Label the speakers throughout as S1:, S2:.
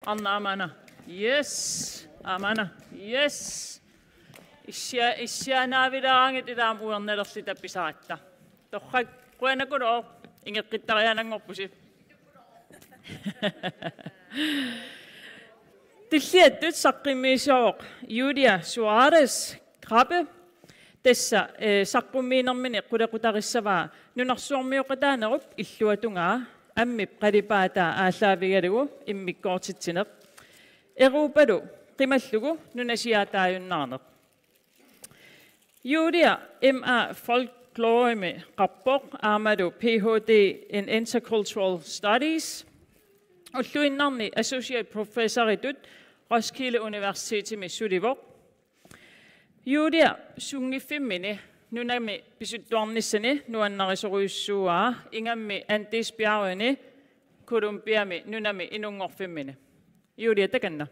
S1: Anna amana. Yes. Amana. Yes. Isya navidaangit idam uernelerlita pisaatta. Torrak kuanakulo ingeqittarianangorpusi. Tilliettut saqqimmiisuoq Julia Suârez-Krabbe tessa saqqummiinermini qulequtarissavaa nunarsuarmiuqataanerup illuatungaa ammip qalipaata aallaavigaligu immikkoortitsineq eruupalu qimallugu nunasiaataajunnaarneq Julia MA folkloreme qarpoq aamalu PhD in intercultural studies ulluinnarni associate professoritut Roskilde Universitetimi sulivoq Julia sungifimmini nunami pisuttuarnissani nuannarisoruissuaa ingammi antisbjergene Columbiami nunami inungorfimmini Julia takanna.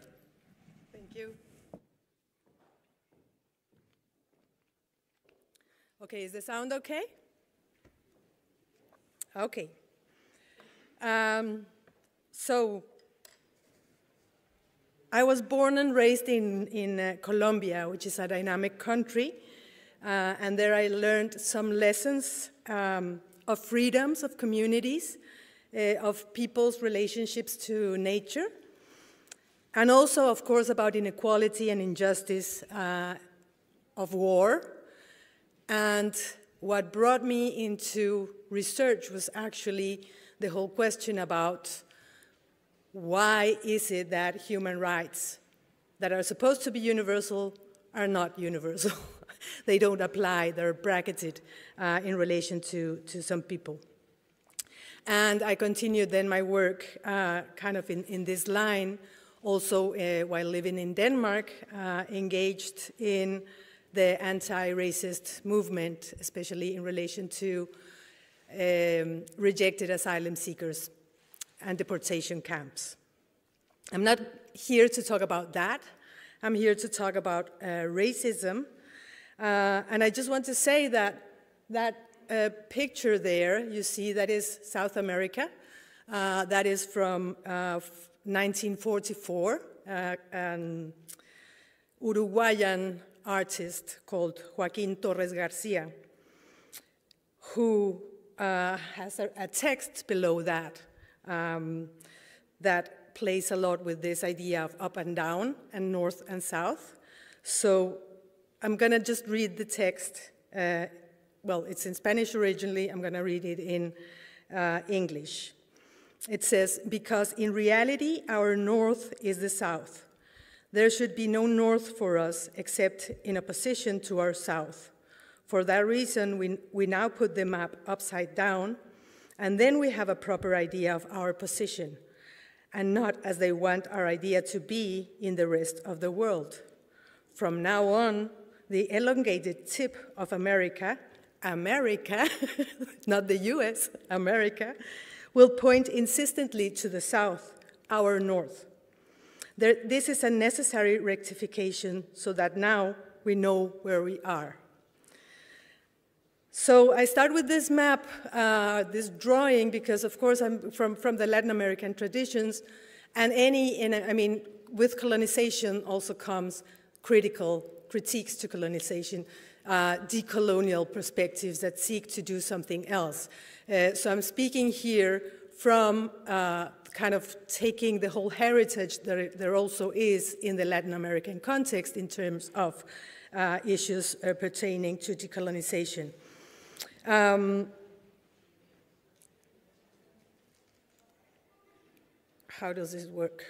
S2: Thank you. Okay, is the sound okay? Okay. So I was born and raised in Colombia, which is a dynamic country, and there I learned some lessons of freedoms of communities, of people's relationships to nature, and also, of course, about inequality and injustice of war. And what brought me into research was actually the whole question about why is it that human rights that are supposed to be universal are not universal? They don't apply, they're bracketed in relation to some people. And I continued then my work kind of in this line, also while living in Denmark, engaged in the anti-racist movement, especially in relation to rejected asylum seekers and deportation camps. I'm not here to talk about that. I'm here to talk about racism. And I just want to say that that picture there, you see, that is South America. That is from 1944, an Uruguayan artist called Joaquín Torres Garcia, who has a text below that that plays a lot with this idea of up and down and north and south. So I'm going to just read the text. Well, it's in Spanish originally. I'm going to read it in English. It says, because in reality, our north is the south. There should be no north for us except in opposition to our south. For that reason, we now put the map upside down, and then we have a proper idea of our position, and not as they want our idea to be in the rest of the world. From now on, the elongated tip of America, not the US, America, will point insistently to the south, our north. This is a necessary rectification so that now we know where we are. So I start with this map, this drawing, because of course I'm from the Latin American traditions, and I mean, with colonization also comes critiques to colonization, decolonial perspectives that seek to do something else. So I'm speaking here from kind of taking the whole heritage that there also is in the Latin American context in terms of issues pertaining to decolonization. How does this work?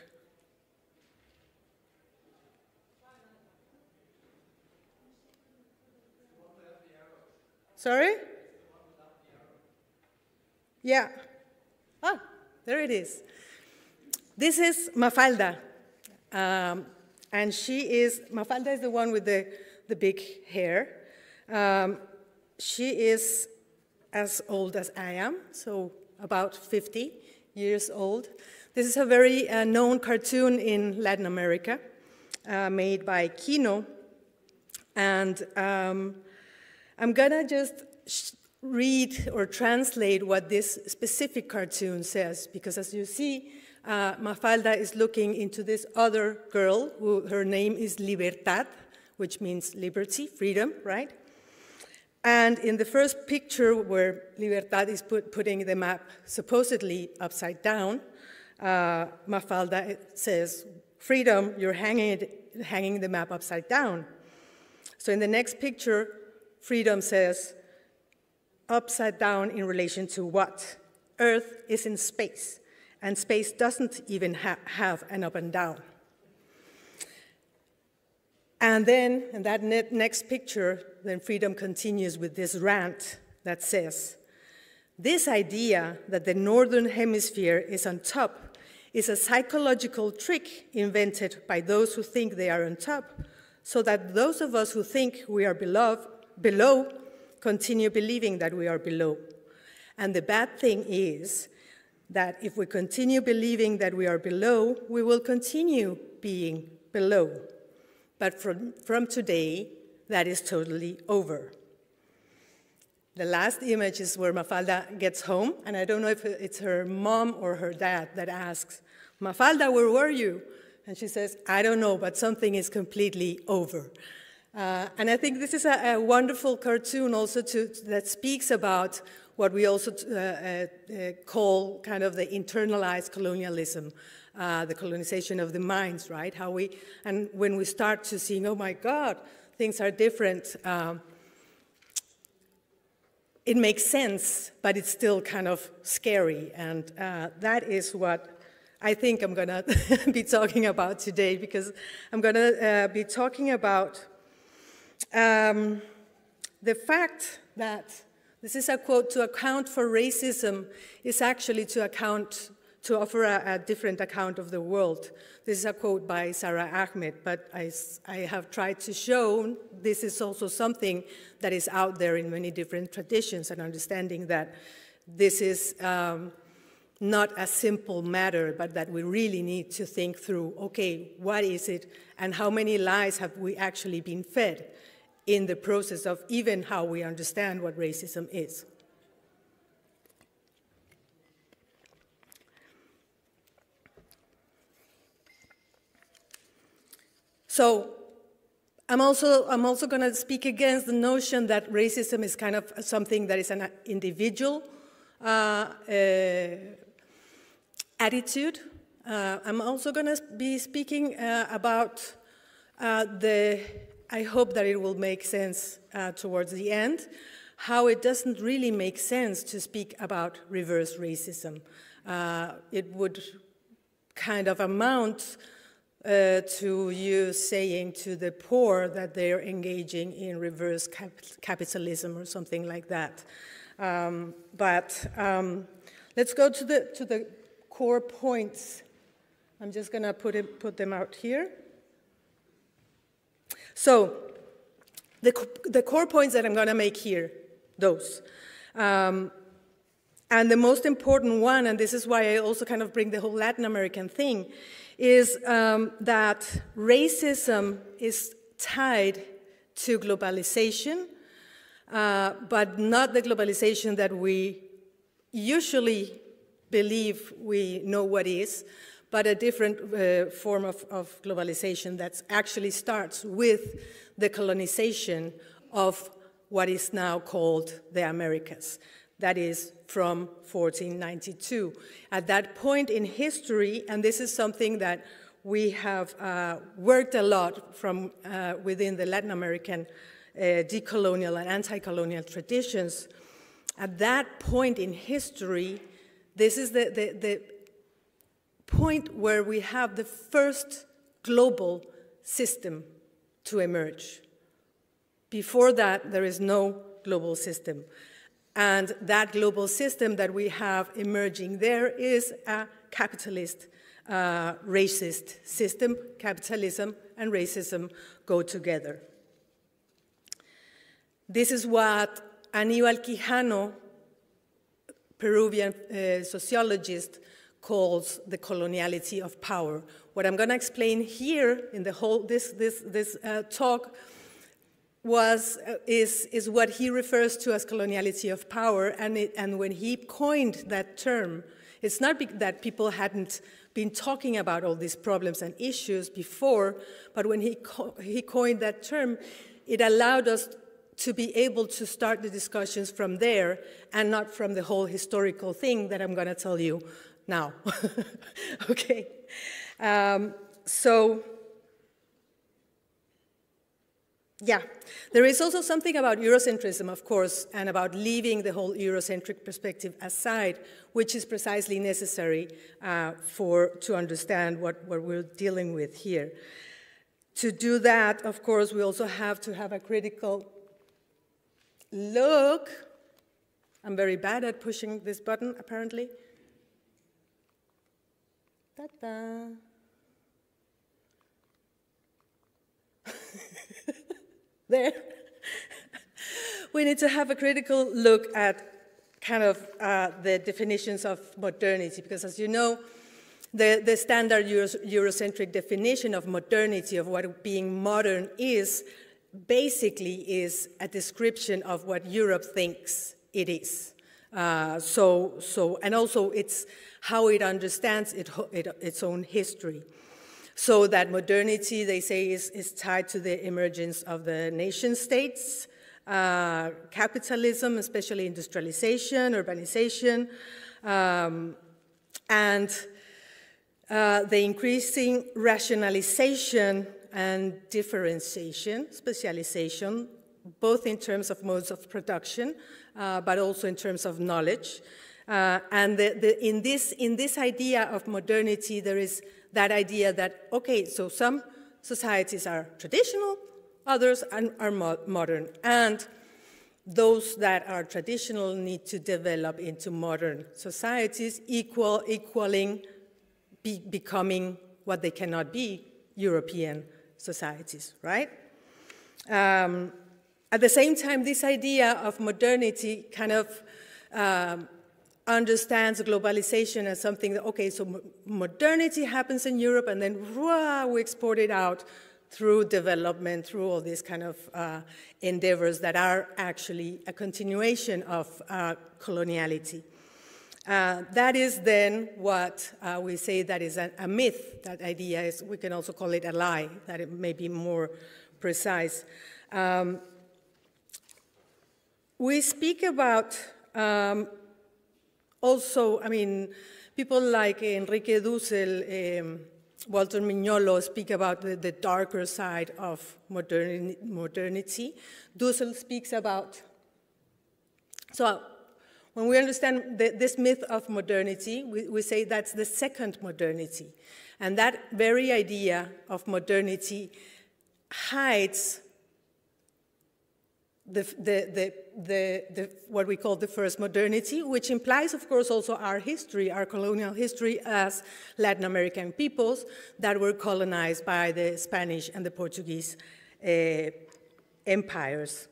S2: Sorry? Yeah. Ah, there it is. This is Mafalda. And Mafalda is the one with the big hair. She is as old as I am, so about 50 years old. This is a very known cartoon in Latin America, made by Kino. And I'm gonna just read or translate what this specific cartoon says, because as you see, Mafalda is looking into this other girl, her name is Libertad, which means liberty, freedom, right? And in the first picture where Libertad is putting the map supposedly upside down, Mafalda says, freedom, you're hanging the map upside down. So in the next picture, freedom says, upside down in relation to what? Earth is in space, and space doesn't even have an up and down. And then, in that next picture, then freedom continues with this rant that says, this idea that the northern hemisphere is on top is a psychological trick invented by those who think they are on top, so that those of us who think we are below continue believing that we are below. And the bad thing is that if we continue believing that we are below, we will continue being below. But from today, that is totally over. The last image is where Mafalda gets home, and I don't know if it's her mom or her dad that asks, Mafalda, where were you? And she says, I don't know, but something is completely over. And I think this is a wonderful cartoon also that speaks about what we also call kind of the internalized colonialism, the colonization of the minds, right? And when we start to see, oh my God, things are different, it makes sense, but it's still kind of scary. And that is what I think I'm gonna be talking about today, because I'm gonna be talking about the fact that, this is a quote, to account for racism is actually to offer a different account of the world. This is a quote by Sarah Ahmed, but I have tried to show this is also something that is out there in many different traditions, and understanding that this is not a simple matter, but that we really need to think through, okay, what is it, and how many lies have we actually been fed in the process of even how we understand what racism is. So I'm also going to speak against the notion that racism is kind of something that is an individual attitude. I'm also going to be speaking about I hope that it will make sense towards the end, how it doesn't really make sense to speak about reverse racism. It would kind of amount to you saying to the poor that they're engaging in reverse capitalism or something like that. Let's go to the core points. I'm just going to put them out here. So the core points that I'm going to make here, those. And the most important one, and this is why I also kind of bring the whole Latin American thing, is that racism is tied to globalization, but not the globalization that we usually believe we know what is, but a different form of globalization that actually starts with the colonization of what is now called the Americas. That is from 1492. At that point in history, and this is something that we have worked a lot from within the Latin American decolonial and anti-colonial traditions, at that point in history, this is the point where we have the first global system to emerge. Before that, there is no global system. And that global system that we have emerging there is a capitalist, racist system. Capitalism and racism go together. This is what Aníbal Quijano, Peruvian sociologist, calls the coloniality of power. What I'm going to explain here in the whole this talk is what he refers to as coloniality of power, and when he coined that term, it's not that people hadn't been talking about all these problems and issues before, but when he coined that term, it allowed us to be able to start the discussions from there and not from the whole historical thing that I'm going to tell you now. Okay. Yeah, there is also something about Eurocentrism, of course, and about leaving the whole Eurocentric perspective aside, which is precisely necessary to understand what we're dealing with here. To do that, of course, we also have to have a critical look. I'm very bad at pushing this button, apparently. Ta-da. There. We need to have a critical look at kind of the definitions of modernity, because as you know, the standard Eurocentric definition of modernity, of what being modern is, basically is a description of what Europe thinks it is. And also it's how it understands its own history. So that modernity, they say, is tied to the emergence of the nation states, capitalism, especially industrialization, urbanization, and the increasing rationalization and differentiation, specialization, both in terms of modes of production, but also in terms of knowledge. And in this idea of modernity, there is that idea that, okay, so some societies are traditional, others are modern, and those that are traditional need to develop into modern societies, equaling, becoming what they cannot be, European societies, right? At the same time, this idea of modernity kind of understands globalization as something that, okay, so modernity happens in Europe and then we export it out through development, through all these kind of endeavors that are actually a continuation of coloniality. That is then what we say that is a myth. That idea is, we can also call it a lie, that it may be more precise. We speak about also, I mean, people like Enrique Dussel, Walter Mignolo speak about the darker side of modernity. Dussel speaks about, so when we understand this myth of modernity, we say that's the second modernity. And that very idea of modernity hides what we call the first modernity, which implies, of course, also our history, our colonial history as Latin American peoples that were colonized by the Spanish and the Portuguese empires.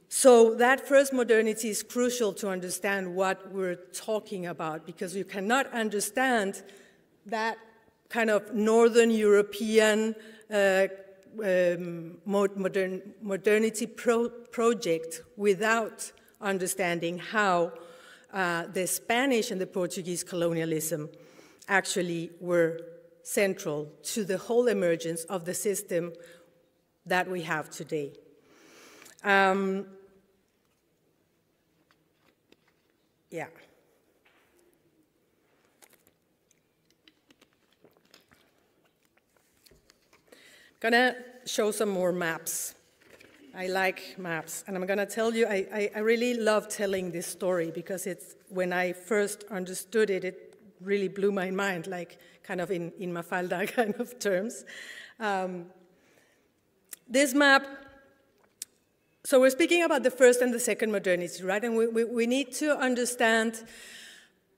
S2: So that first modernity is crucial to understand what we're talking about, because you cannot understand that kind of Northern European modernity project without understanding how the Spanish and the Portuguese colonialism actually were central to the whole emergence of the system that we have today. Yeah. Gonna show some more maps. I like maps, and I'm gonna tell you, I really love telling this story because it's, when I first understood it, it really blew my mind, like kind of in Mafalda kind of terms. This map, so we're speaking about the first and the second modernity, right? And we need to understand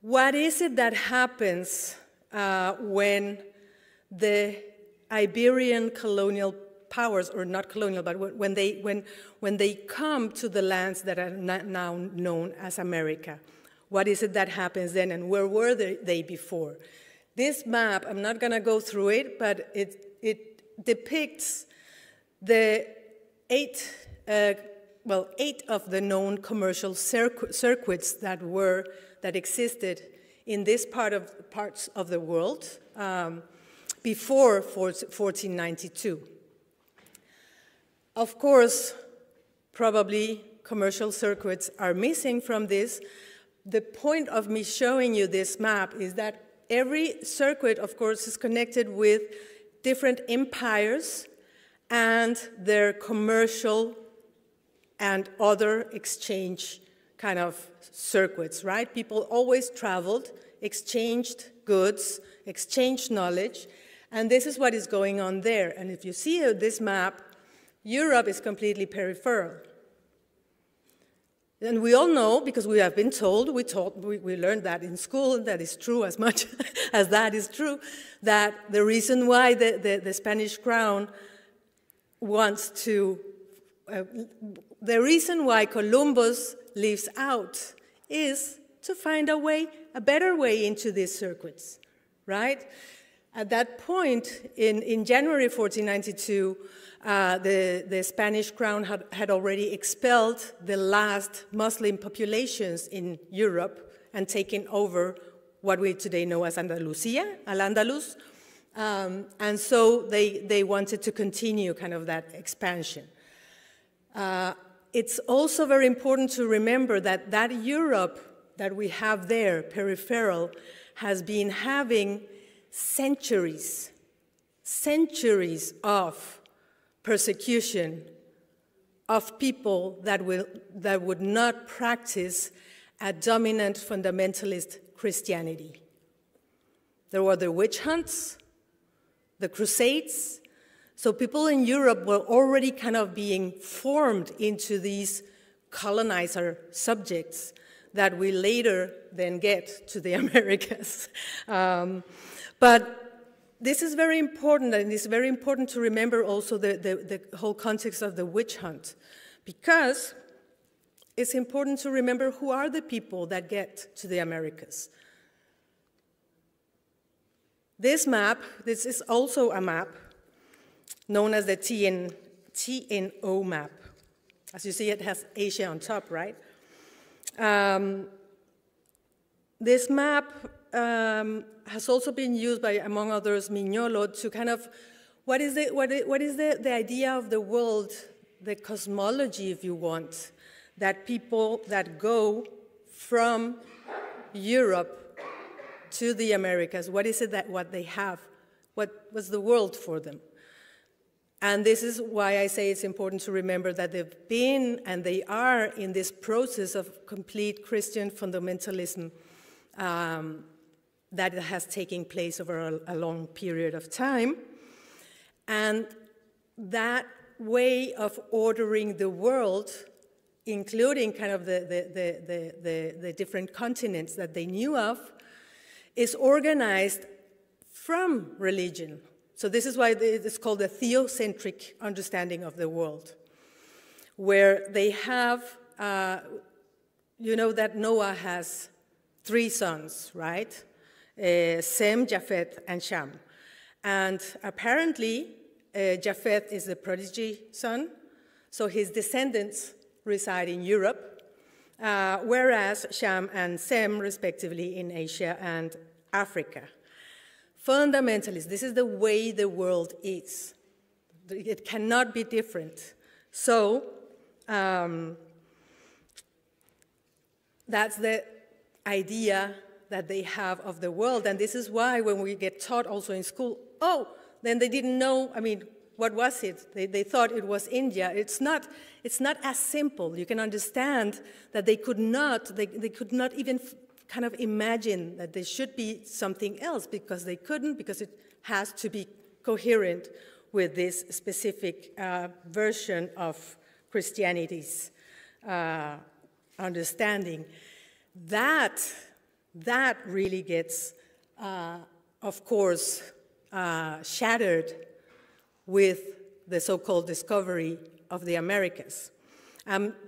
S2: what is it that happens when the Iberian colonial powers, or not colonial, but when they come to the lands that are now known as America. What is it that happens then, and where were they before? This map, I'm not going to go through it, but it depicts the eight of the known commercial circuits that existed in this parts of the world before 1492. Of course, probably commercial circuits are missing from this. The point of me showing you this map is that every circuit, of course, is connected with different empires and their commercial and other exchange kind of circuits, right? People always traveled, exchanged goods, exchanged knowledge, and this is what is going on there. And if you see this map, Europe is completely peripheral. And we all know, because we have been told, we learned that in school, that is true as much as that is true, that the reason why the Spanish crown wants to, the reason why Columbus leaves out is to find a better way into these circuits, right? At that point, in January 1492, the Spanish crown had already expelled the last Muslim populations in Europe and taken over what we today know as Andalusia, Al-Andalus, and so they wanted to continue kind of that expansion. It's also very important to remember that that Europe that we have there, peripheral, has been having centuries of persecution of people that would not practice a dominant fundamentalist Christianity. There were the witch hunts, the Crusades. So people in Europe were already kind of being formed into these colonizer subjects that we later then get to the Americas. But this is very important, and it's very important to remember also the whole context of the witch hunt, because it's important to remember who are the people that get to the Americas. This map, this is also a map known as the TNO map. As you see, it has Asia on top, right? This map has also been used by, among others, Mignolo to kind of, what is the idea of the world, the cosmology, if you want, that people that go from Europe to the Americas, what is it that what they have? What was the world for them? And this is why I say it's important to remember that they've been and they are in this process of complete Christian fundamentalism that has taken place over a long period of time. And that way of ordering the world, including kind of the different continents that they knew of, is organized from religion. So this is why it's called a theocentric understanding of the world, where they have, you know that Noah has 3 sons, right? Sem, Japheth, and Sham. And apparently, Japheth is the prodigy son, so his descendants reside in Europe, whereas Sham and Sem, respectively, in Asia and Africa. Fundamentalists, this is the way the world is. It cannot be different. So that's the idea that they have of the world. And this is why when we get taught also in school, oh, then they didn't know, I mean, what was it? They thought it was India. It's not as simple. You can understand that they could not even kind of imagine that there should be something else, because they couldn't, because it has to be coherent with this specific version of Christianity's understanding. That really gets, of course, shattered with the so-called discovery of the Americas.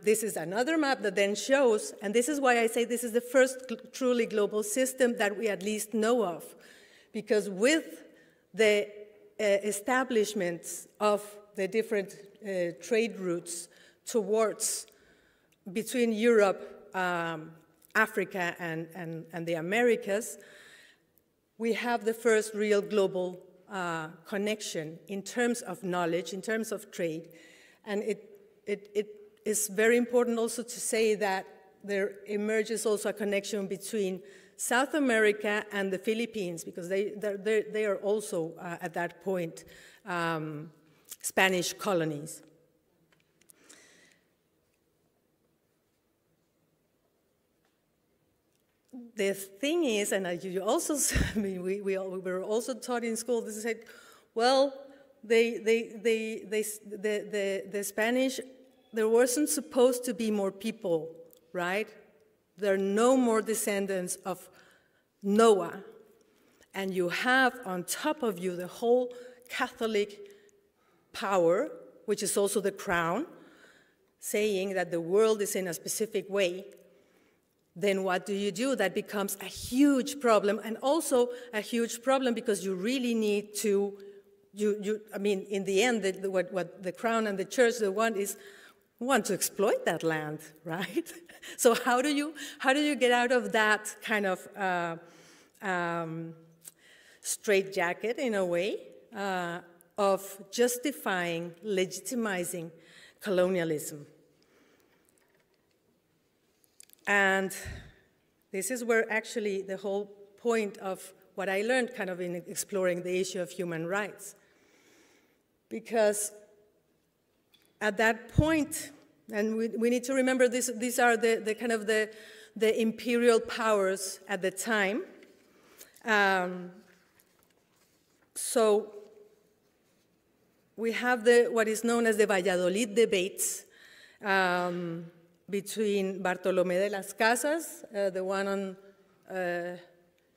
S2: This is another map that then shows, and this is why I say this is the first truly global system that we at least know of, because with the establishments of the different trade routes towards, between Europe, Africa and the Americas, we have the first real global connection in terms of knowledge, in terms of trade. And it is very important also to say that there emerges also a connection between South America and the Philippines, because they are also, at that point, Spanish colonies. The thing is, and you also, I mean, we were also taught in school, this is like, well, the Spanish, there wasn't supposed to be more people, right? There are no more descendants of Noah. And you have on top of you the whole Catholic power, which is also the crown, saying that the world is in a specific way. Then what do? That becomes a huge problem, and also a huge problem because you really need to, I mean, in the end, what the crown and the church, they want to exploit that land, right? So how do you get out of that kind of straitjacket, in a way, of justifying, legitimizing colonialism? And this is where actually the whole point of what I learned kind of in exploring the issue of human rights. Because at that point, and we need to remember this, these are the kind of the imperial powers at the time. So we have what is known as the Valladolid debates, between Bartolomé de las Casas, the one on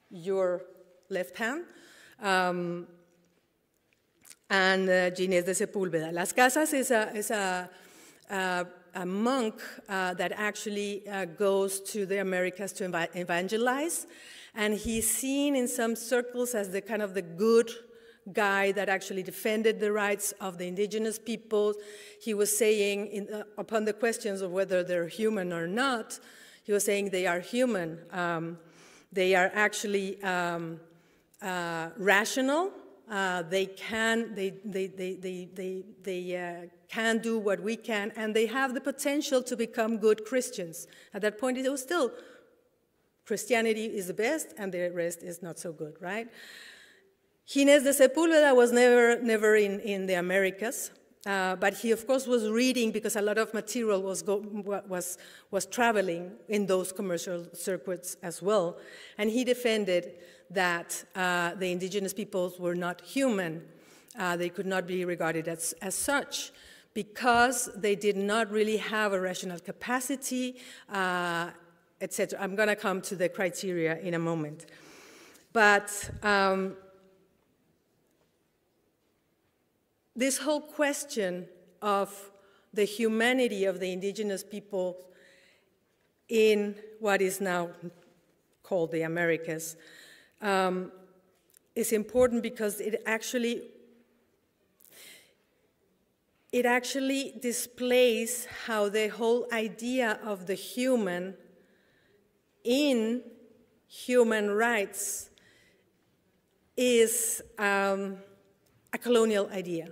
S2: your left hand, and Ginés de Sepúlveda. Las Casas is a monk that actually goes to the Americas to evangelize, and he's seen in some circles as the kind of the good guy that actually defended the rights of the indigenous peoples. He was saying, upon the questions of whether they're human or not, he was saying they are human. They are actually rational. They can do what we can, and they have the potential to become good Christians. At that point, it was still Christianity is the best, and the rest is not so good, right? Ginés de Sepúlveda was never in the Americas, but he, of course, was reading because a lot of material was traveling in those commercial circuits as well. And he defended that the indigenous peoples were not human. They could not be regarded as such because they did not really have a rational capacity, etc. I'm going to come to the criteria in a moment. But this whole question of the humanity of the indigenous people in what is now called the Americas is important because it actually displays how the whole idea of the human in human rights is a colonial idea.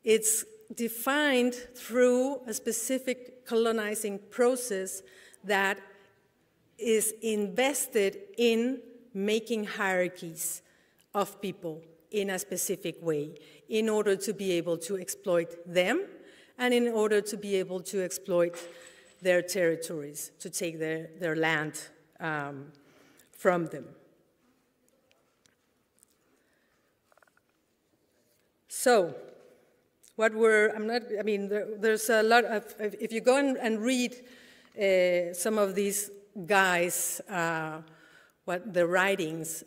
S2: It's defined through a specific colonizing process that is invested in making hierarchies of people in a specific way in order to be able to exploit them and in order to be able to exploit their territories, to take their land from them. So, there's a lot of, if you go and read some of these guys, what the writings,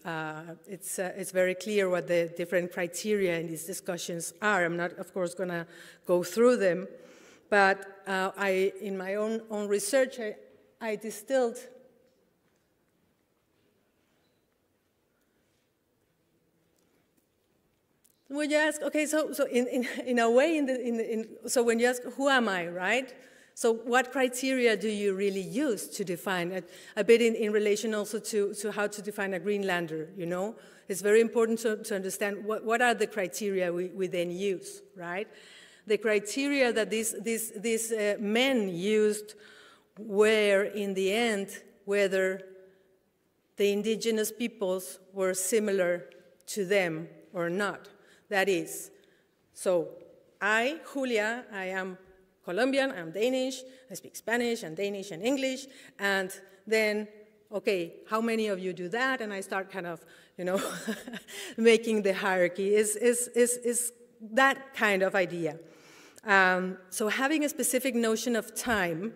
S2: it's very clear what the different criteria in these discussions are. I'm not, of course, going to go through them, but in my own research, I distilled when you ask, okay, so in a way, so when you ask, who am I, right? So what criteria do you really use to define, a bit in relation also to how to define a Greenlander, you know? It's very important to understand what are the criteria we then use, right? The criteria that these men used were, in the end, whether the indigenous peoples were similar to them or not. That is, so I, Julia, I am Colombian, I'm Danish, I speak Spanish and Danish and English, and then, okay, how many of you do that? And I start kind of, you know, making the hierarchy is that kind of idea. So having a specific notion of time,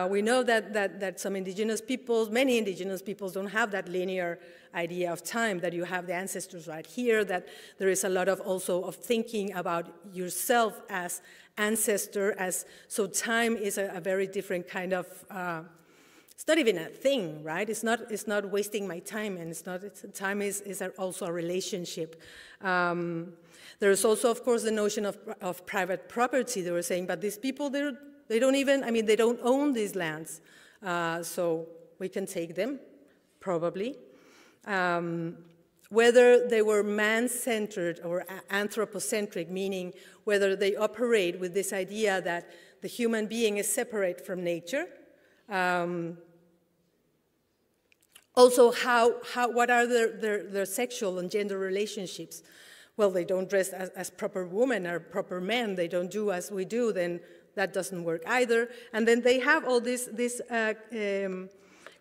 S2: we know that some indigenous peoples, many indigenous peoples don't have that linear idea of time, that you have the ancestors right here, that there is a lot of also of thinking about yourself as ancestor, so time is a very different kind of, it's not even a thing, right? It's not wasting my time, and time is also a relationship. There is also, of course, the notion of private property. They were saying, but these people, they don't even, I mean, they don't own these lands, so we can take them, probably. Whether they were man-centered or anthropocentric, meaning whether they operate with this idea that the human being is separate from nature. Also, what are their sexual and gender relationships? Well, they don't dress as proper women or proper men. They don't do as we do, then that doesn't work either. And then they have all these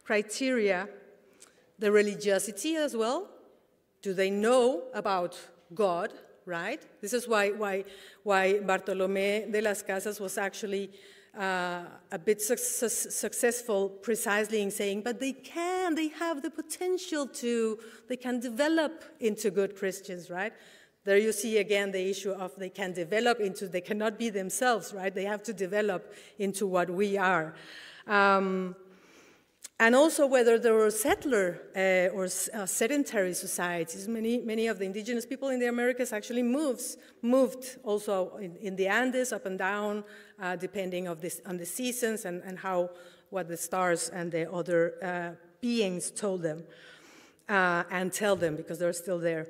S2: criteria, the religiosity as well. Do they know about God, right? This is why Bartolomé de las Casas was actually a bit successful precisely in saying, but they have the potential they can develop into good Christians, right? There you see again the issue of they can develop into, they cannot be themselves, right? They have to develop into what we are. And also whether there were settler or sedentary societies. Many of the indigenous people in the Americas actually moved also in the Andes up and down, depending on the seasons and what the stars and the other beings told them and tell them, because they're still there.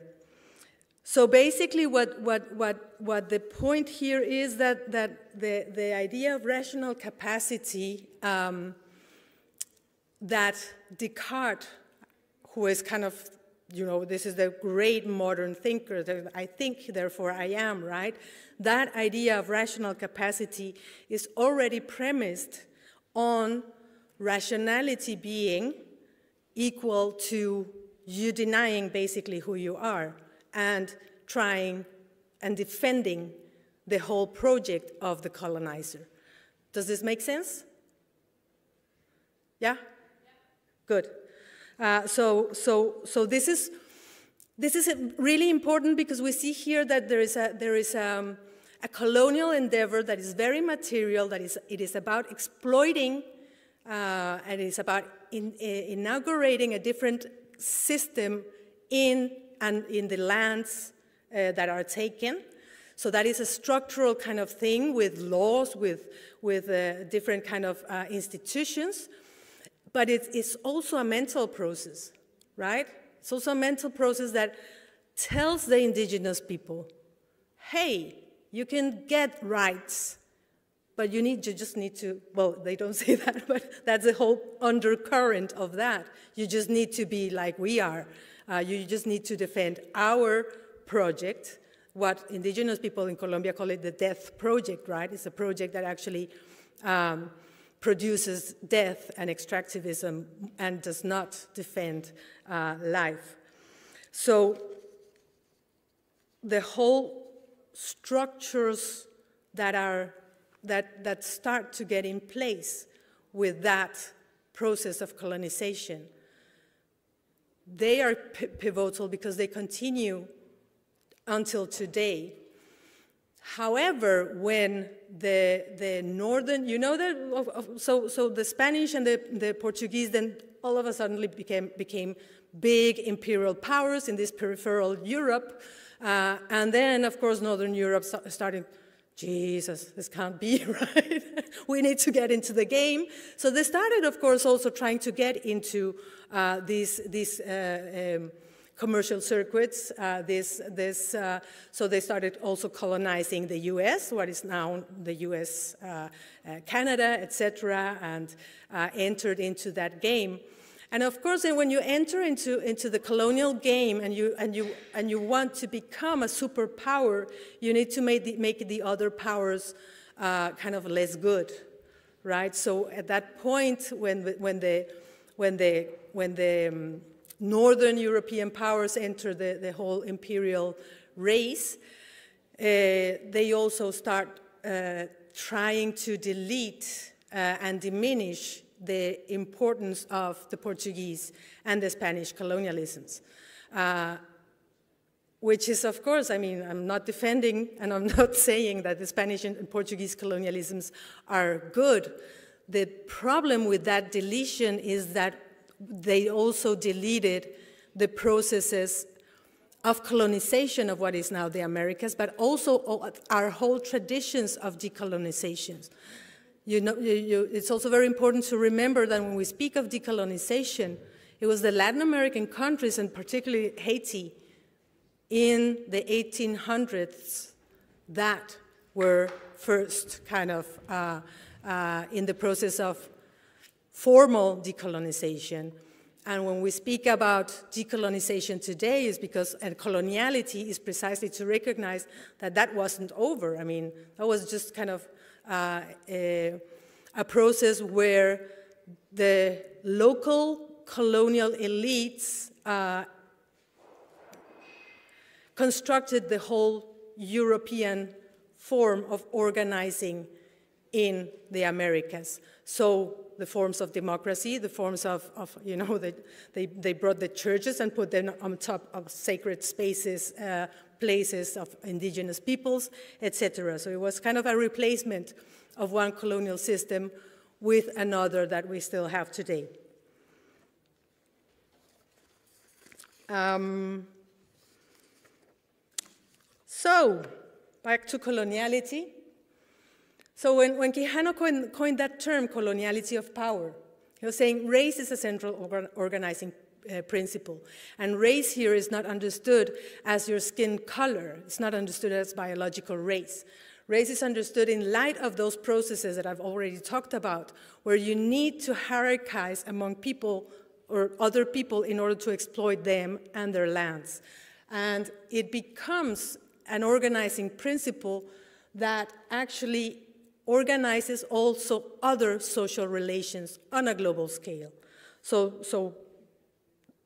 S2: So basically what the point here is that the idea of rational capacity that Descartes, who is kind of, you know, this is the great modern thinker, that I think, therefore I am, right? That idea of rational capacity is already premised on rationality being equal to you denying basically who you are and trying and defending the whole project of the colonizer. Does this make sense? Yeah? Good. So this is really important, because we see here that there is a colonial endeavor that is very material, that it is about exploiting, and it is about inaugurating a different system in the lands that are taken. So that is a structural kind of thing with laws, with different kind of institutions. But it's also a mental process, right? It's also a mental process that tells the indigenous people, hey, you can get rights, but you just need to, well, they don't say that, but that's the whole undercurrent of that. You just need to be like we are. You just need to defend our project, what indigenous people in Colombia call it the death project, right? It's a project that actually produces death and extractivism and does not defend life. So the whole structures that start to get in place with that process of colonization, they are pivotal because they continue until today. However, when the northern, you know that, so the Spanish and the Portuguese then all of a sudden became big imperial powers in this peripheral Europe, and then of course Northern Europe started Jesus, this can't be right. We need to get into the game. So they started, of course, also trying to get into these commercial circuits. So they started also colonizing the U.S., what is now the U.S., Canada, etc., and entered into that game. And of course, when you enter into the colonial game and you want to become a superpower, you need to make the other powers kind of less good, right? So at that point, when the Northern European powers enter the whole imperial race, they also start trying to delete and diminish the importance of the Portuguese and the Spanish colonialisms, which is, of course, I mean, I'm not defending and I'm not saying that the Spanish and Portuguese colonialisms are good. The problem with that deletion is that they also deleted the processes of colonization of what is now the Americas, but also our whole traditions of decolonization. You know, it's also very important to remember that when we speak of decolonization, it was the Latin American countries, and particularly Haiti, in the 1800s that were first kind of in the process of formal decolonization. And when we speak about decolonization today, is because, and coloniality is precisely to recognize that that wasn't over. I mean, that was just kind of a process where the local colonial elites constructed the whole European form of organizing in the Americas. So the forms of democracy, the forms of you know, they brought the churches and put them on top of sacred spaces, places of indigenous peoples, etc. So it was kind of a replacement of one colonial system with another that we still have today. So, back to coloniality. So when Quijano coined that term, coloniality of power, he was saying race is a central organizing principle. And race here is not understood as your skin color. It's not understood as biological race. Race is understood in light of those processes that I've already talked about, where you need to hierarchize among people or other people in order to exploit them and their lands. And it becomes an organizing principle that actually organizes also other social relations on a global scale. So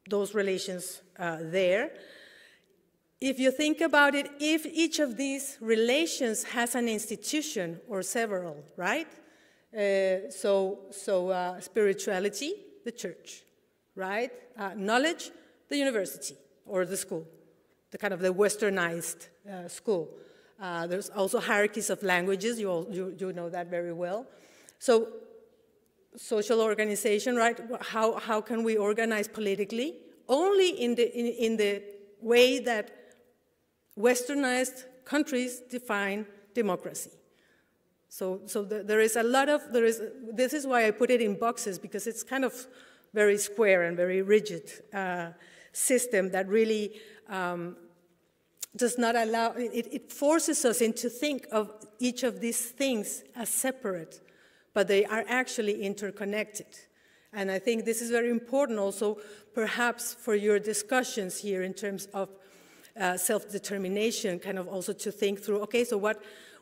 S2: those relations there. If you think about it, if each of these relations has an institution or several, right? Spirituality, the church, right? Knowledge, the university or the school, the kind of the westernized school. There's also hierarchies of languages, you know that very well. So social organization, right? How can we organize politically? Only in the way that westernized countries define democracy. So there is a lot of, this is why I put it in boxes, because it's kind of very square and very rigid system that really does not allow, it forces us into think of each of these things as separate, but they are actually interconnected. And I think this is very important also, perhaps for your discussions here in terms of self-determination, kind of also to think through, okay, so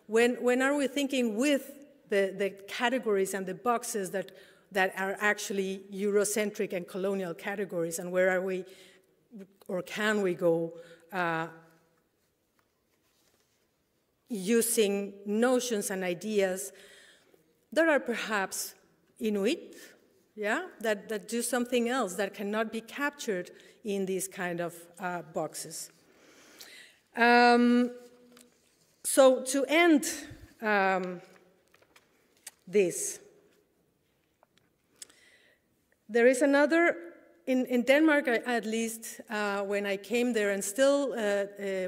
S2: when are we thinking with the categories and the boxes that are actually Eurocentric and colonial categories, and where are we, or can we go using notions and ideas that are perhaps Inuit, yeah, that do something else that cannot be captured in these kind of boxes. So to end this, there is another, in Denmark at least, when I came there, and still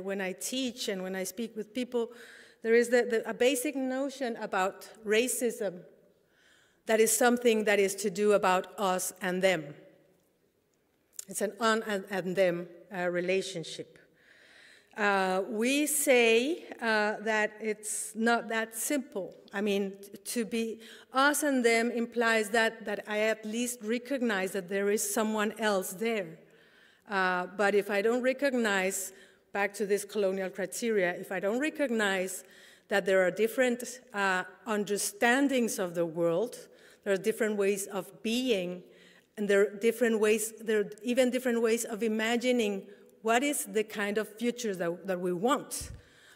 S2: when I teach and when I speak with people, there is a basic notion about racism that is something that is to do about us and them. It's an us and them relationship. We say that it's not that simple. I mean, to be us and them implies that I at least recognize that there is someone else there. But if I don't recognize, back to this colonial criteria, if I don't recognize that there are different understandings of the world, there are different ways of being, and there are even different ways of imagining what is the kind of future that we want.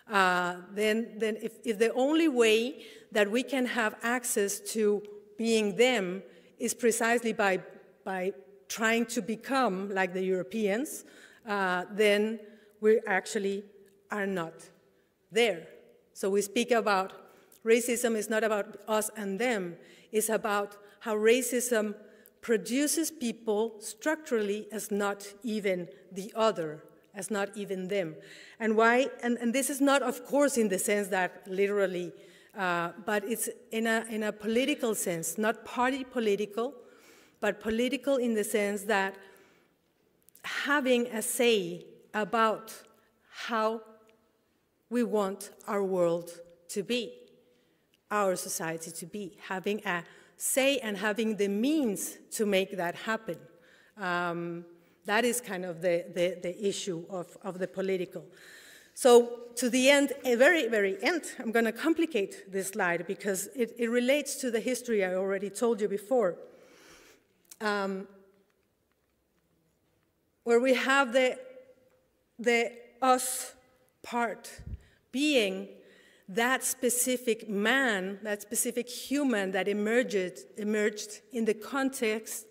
S2: Then if the only way that we can have access to being them is precisely by trying to become like the Europeans, then we actually are not there. So we speak about racism is not about us and them, it's about how racism produces people structurally as not even the other, as not even them. And why? And this is not, of course, in the sense that literally, but it's in a political sense, not party political, but political in the sense that having a say about how we want our world to be, our society to be, having a say and having the means to make that happen. That is kind of the issue of the political. So to the end, a very, very end, I'm going to complicate this slide because it relates to the history I already told you before, where we have the us part being that specific man, that specific human that emerged in the context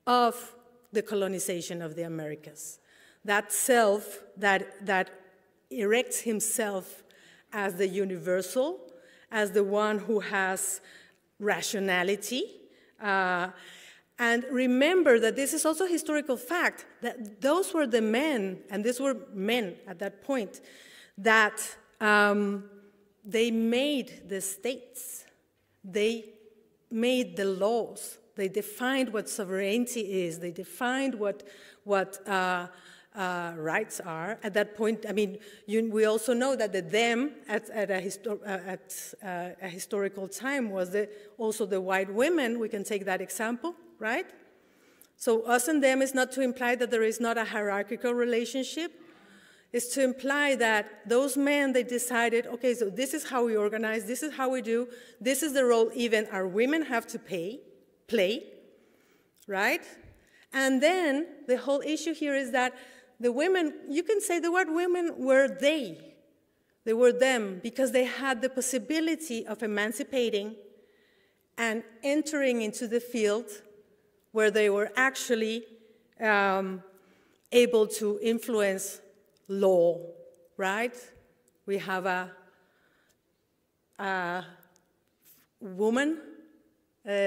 S2: of the colonization of the Americas. That self that erects himself as the universal, as the one who has rationality. And remember that this is also a historical fact, that those were the men, and these were men at that point, that they made the states, they made the laws, they defined what sovereignty is, they defined what rights are. At that point, I mean, we also know that the them at a historical time was also the white women. We can take that example, right? So us and them is not to imply that there is not a hierarchical relationship. It's to imply that those men, they decided, okay, so this is how we organize, this is how we do, this is the role even our women have to play, right? And then the whole issue here is that the women, you can say the word women were they were them, because they had the possibility of emancipating and entering into the field where they were actually able to influence law, right? We have a woman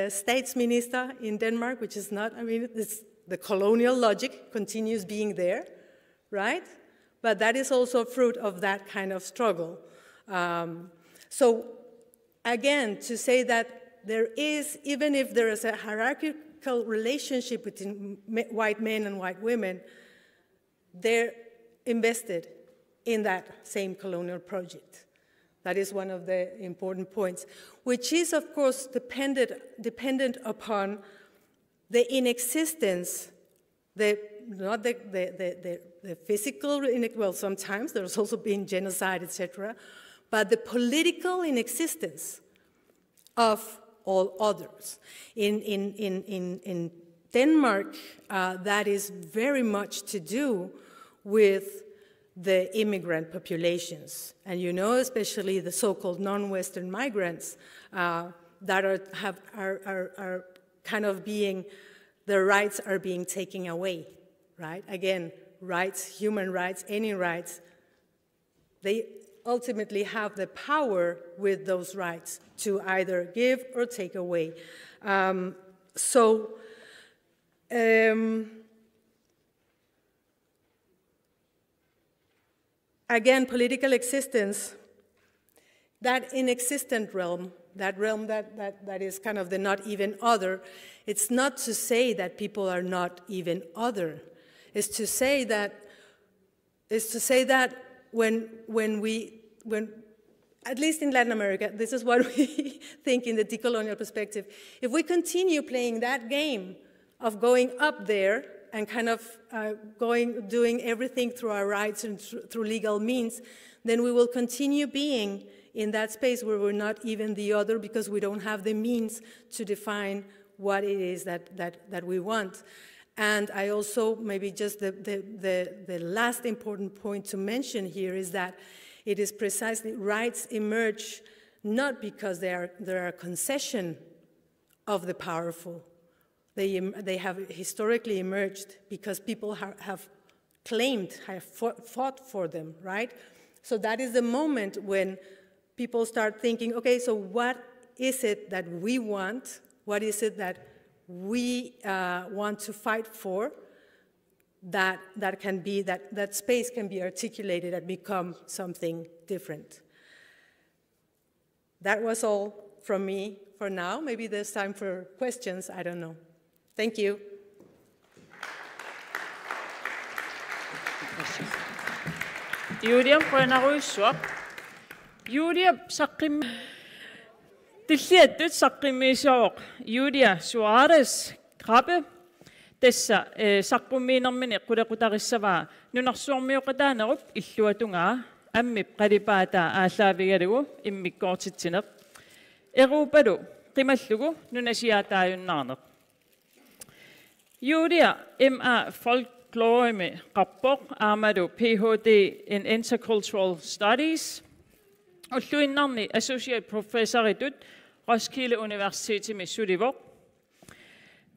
S2: states minister in Denmark, which is not, I mean, the colonial logic continues being there, right? But that is also a fruit of that kind of struggle. So again, to say that there is, even if there is a hierarchical relationship between white men and white women, they're invested in that same colonial project. That is one of the important points, which is, of course, dependent upon the inexistence, not the physical, well, sometimes there's also been genocide, etc., but the political inexistence of all others. In Denmark, that is very much to do with the immigrant populations. And you know, especially the so-called non-Western migrants that are kind of being, their rights are being taken away, right? Again, rights, human rights, any rights, they ultimately have the power with those rights to either give or take away. Again, political existence that inexistent realm, that realm that is kind of the not even other, it's not to say that people are not even other. It's to say that when at least in Latin America, this is what we think in the decolonial perspective, if we continue playing that game of going up there and kind of doing everything through our rights and through legal means, then we will continue being in that space where we're not even the other because we don't have the means to define what it is that we want. And I also, maybe just the last important point to mention here is that it is precisely rights emerge not because they're a concession of the powerful. They have historically emerged because people have claimed, have fought for them, right? So that is the moment when people start thinking, okay, so what is it that we want? What is it that we want to fight for? That space can be articulated and become something different. That was all from me for now. Maybe there's time for questions, I don't know. Thank you.
S1: Julia Suârez-Krabbe. Julia Tuluttut saqqimmiisuoq Julia Suârez-Krabbe tassa saqqummiinermini qulequtarissavaa nunarsuarmiuqataanerup illuatungaa ammip qalipaata aallaavigalugu immikkoortitsineq eruupalu qimallugu nunasiaataayunnaarneq Julia M.A. folklore qarpoq aamalu Ph.D. in Intercultural Studies ulluinnarni associate professoritut Roskilde Universitetimi sulivoq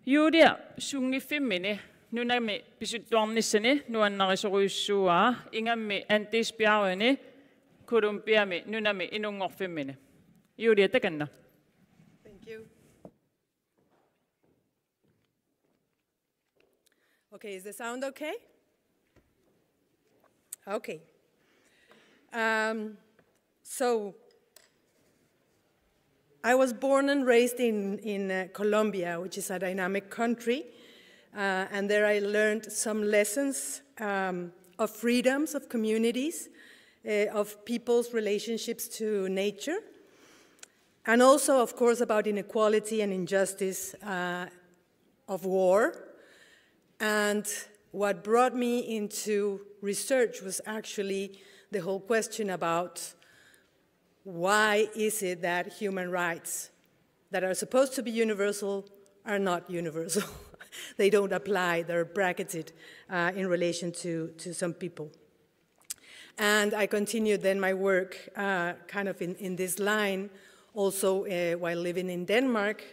S1: Julia sungifimmini nunami pisuttuarnissani nuannarisoruissuaa ingammi Andesbjergene Columbiami nunami inungorfimmini Julia takanna.
S2: Thank you. Okay, is the sound okay? Okay. So I was born and raised in Colombia, which is a dynamic country, and there I learned some lessons of freedoms of communities, of people's relationships to nature, and also, of course, about inequality and injustice of war. And what brought me into research was actually the whole question about why is it that human rights that are supposed to be universal are not universal? They don't apply, they're bracketed in relation to some people. And I continued then my work kind of in this line, also while living in Denmark,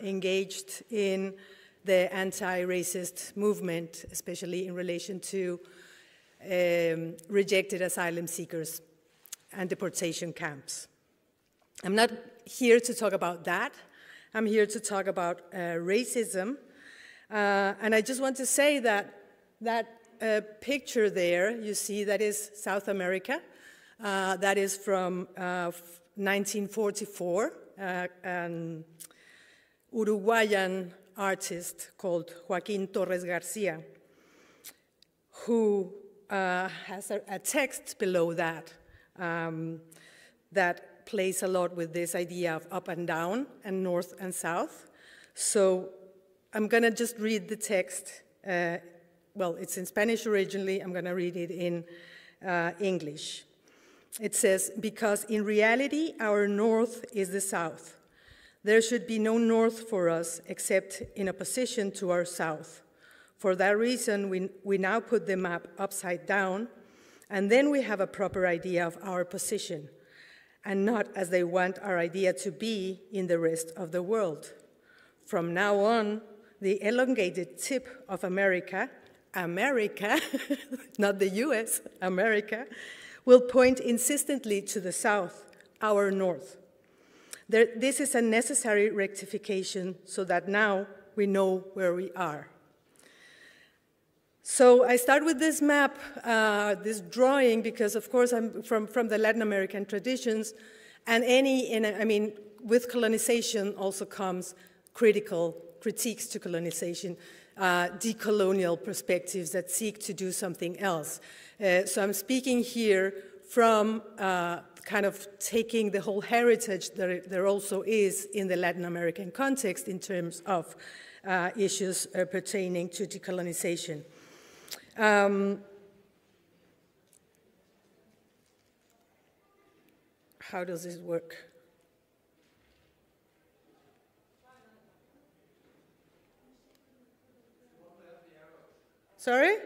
S2: engaged in the anti-racist movement, especially in relation to rejected asylum seekers and deportation camps. I'm not here to talk about that. I'm here to talk about racism. And I just want to say that picture there, you see, that is South America. That is from 1944, an Uruguayan artist called Joaquin Torres Garcia, who has a text below that that plays a lot with this idea of up and down and north and south. So I'm going to just read the text. Well, it's in Spanish originally. I'm going to read it in English. It says, because in reality, our north is the south. There should be no north for us except in opposition to our south. For that reason, we now put the map upside down, and then we have a proper idea of our position, and not as they want our idea to be in the rest of the world. From now on, the elongated tip of America, not the US, America, will point insistently to the south, our north. This is a necessary rectification so that now we know where we are. So I start with this map, this drawing, because of course I'm from the Latin American traditions, And with colonization also comes critiques to colonization, decolonial perspectives that seek to do something else. So I'm speaking here from kind of taking the whole heritage that there also is in the Latin American context in terms of issues pertaining to decolonization. How does this work? Sorry?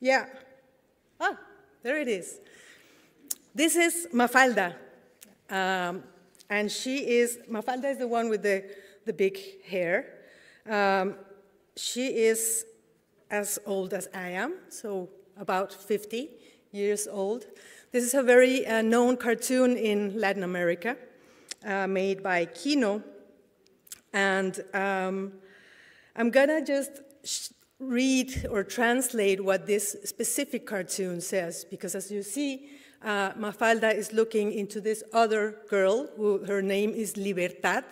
S2: Yeah. Ah, there it is. This is Mafalda. And Mafalda is the one with the big hair. She is as old as I am, so about 50 years old. This is a very known cartoon in Latin America, made by Kino. And I'm gonna just read or translate what this specific cartoon says, because as you see, Mafalda is looking into this other girl, her name is Libertad,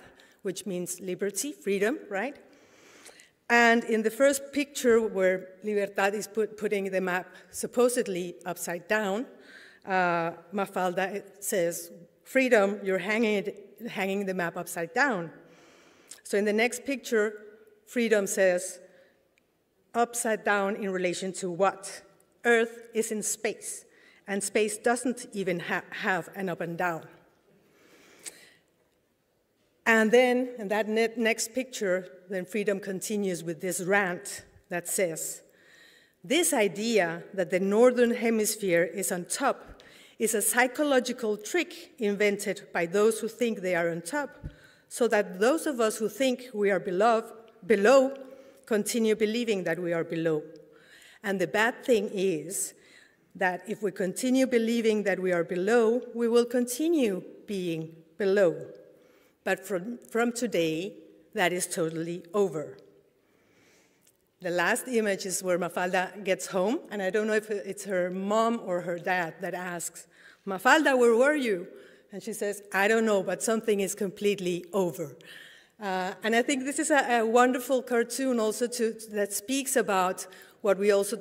S2: which means liberty, freedom, right? And in the first picture where Libertad is putting the map supposedly upside down, Mafalda says, freedom, you're hanging the map upside down. So in the next picture, freedom says, upside down in relation to what? Earth is in space, and space doesn't even have an up and down. And then, in that next picture, then freedom continues with this rant that says, this idea that the northern hemisphere is on top is a psychological trick invented by those who think they are on top, so that those of us who think we are below continue believing that we are below. And the bad thing is that if we continue believing that we are below, we will continue being below. But from today, that is totally over. The last image is where Mafalda gets home, and I don't know if it's her mom or her dad that asks, Mafalda, where were you? And she says, I don't know, but something is completely over. And I think this is a wonderful cartoon also that speaks about what we also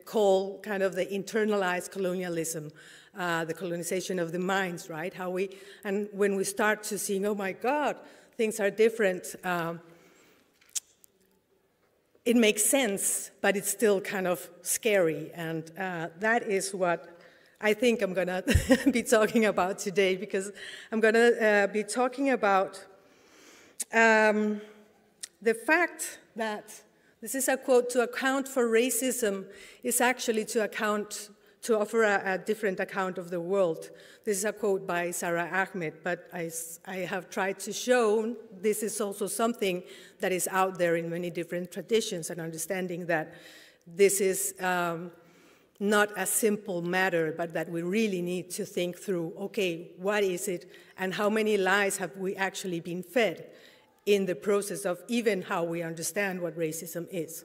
S2: call kind of the internalized colonialism, the colonization of the minds, right? And when we start to see, oh my God, things are different, it makes sense, but it's still kind of scary. And that is what I think I'm gonna be talking about today, because I'm gonna be talking about the fact that, this is a quote, to account for racism is actually to offer a different account of the world. This is a quote by Sarah Ahmed, but I have tried to show this is also something that is out there in many different traditions, and understanding that this is not a simple matter, but that we really need to think through, okay, what is it, and how many lies have we actually been fed in the process of even how we understand what racism is.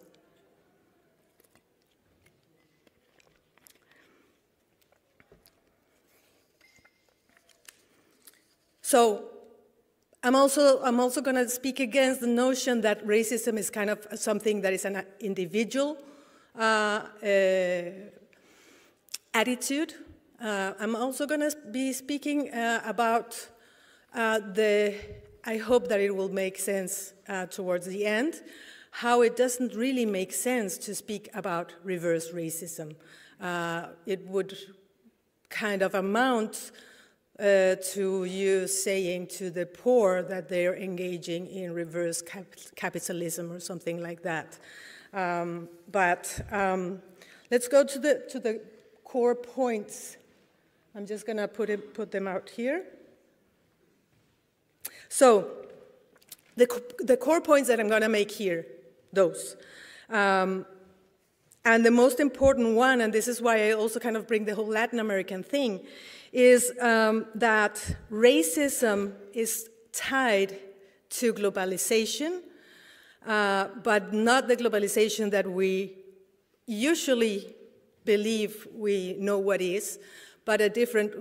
S2: So I'm also going to speak against the notion that racism is kind of something that is an individual attitude. I'm also going to be speaking about I hope that it will make sense towards the end, how it doesn't really make sense to speak about reverse racism. It would kind of amount to you saying to the poor that they're engaging in reverse capitalism or something like that. Let's go to the core points. I'm just going to put them out here. So the core points that I'm going to make here, those. And the most important one, and this is why I also kind of bring the whole Latin American thing, is that racism is tied to globalization, but not the globalization that we usually believe we know what is, but a different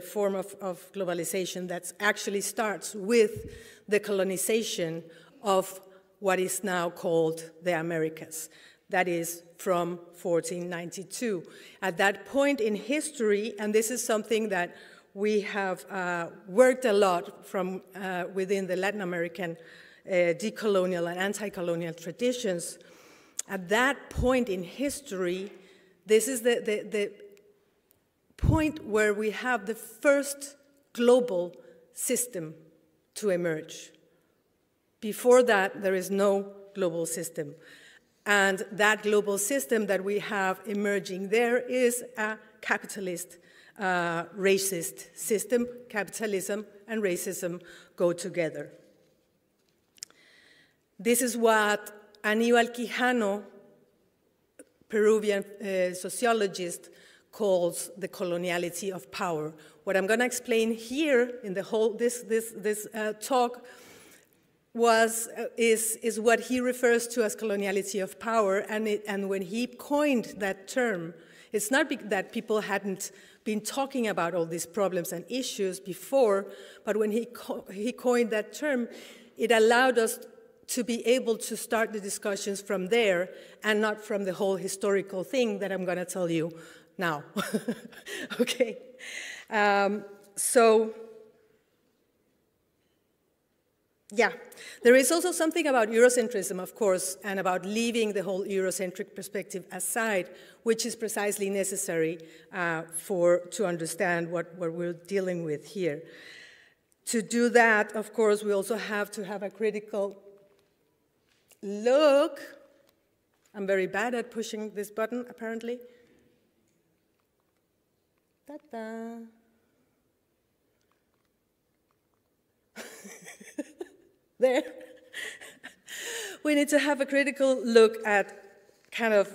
S2: form of globalization that actually starts with the colonization of what is now called the Americas. That is from 1492. At that point in history, and this is something that we have worked a lot from within the Latin American decolonial and anti-colonial traditions, at that point in history, this is the point where we have the first global system to emerge. Before that, there is no global system. And that global system that we have emerging there is a capitalist, racist system. Capitalism and racism go together. This is what Aníbal Quijano, Peruvian sociologist, calls the coloniality of power. What I'm going to explain here in the whole this talk is what he refers to as coloniality of power, and when he coined that term, it's not that people hadn't been talking about all these problems and issues before, but when he coined that term, it allowed us to be able to start the discussions from there and not from the whole historical thing that I'm going to tell you now. Okay. Yeah, there is also something about Eurocentrism, of course, and about leaving the whole Eurocentric perspective aside, which is precisely necessary to understand what we're dealing with here. To do that, of course, we also have to have a critical look. I'm very bad at pushing this button, apparently. Ta-da. There. We need to have a critical look at kind of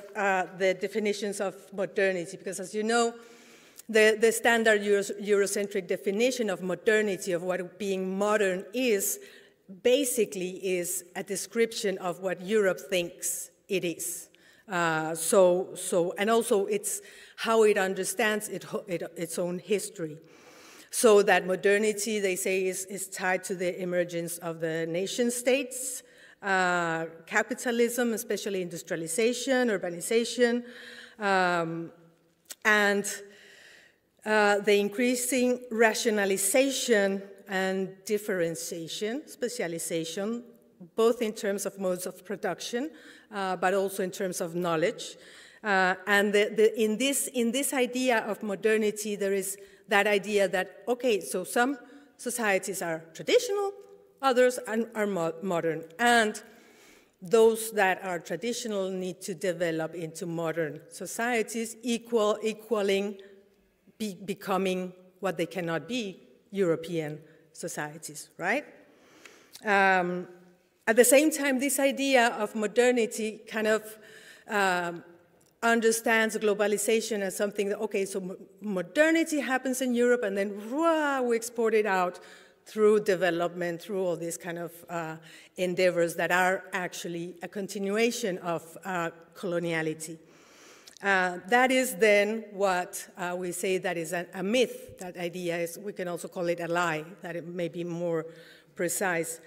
S2: the definitions of modernity, because as you know, the standard Eurocentric definition of modernity, of what being modern is, basically is a description of what Europe thinks it is. And also it's how it understands its own history. So that modernity, they say, is tied to the emergence of the nation states, capitalism, especially industrialization, urbanization, and the increasing rationalization and differentiation, specialization, both in terms of modes of production, but also in terms of knowledge. And in this idea of modernity, there is that idea that, okay, so some societies are traditional, others are modern, and those that are traditional need to develop into modern societies, equaling, becoming what they cannot be, European societies, right? At the same time, this idea of modernity kind of understands globalization as something that, okay, so modernity happens in Europe and then we export it out through development, through all these kind of endeavors that are actually a continuation of coloniality. That is then what we say that is a myth. That idea is, we can also call it a lie, that it may be more precise.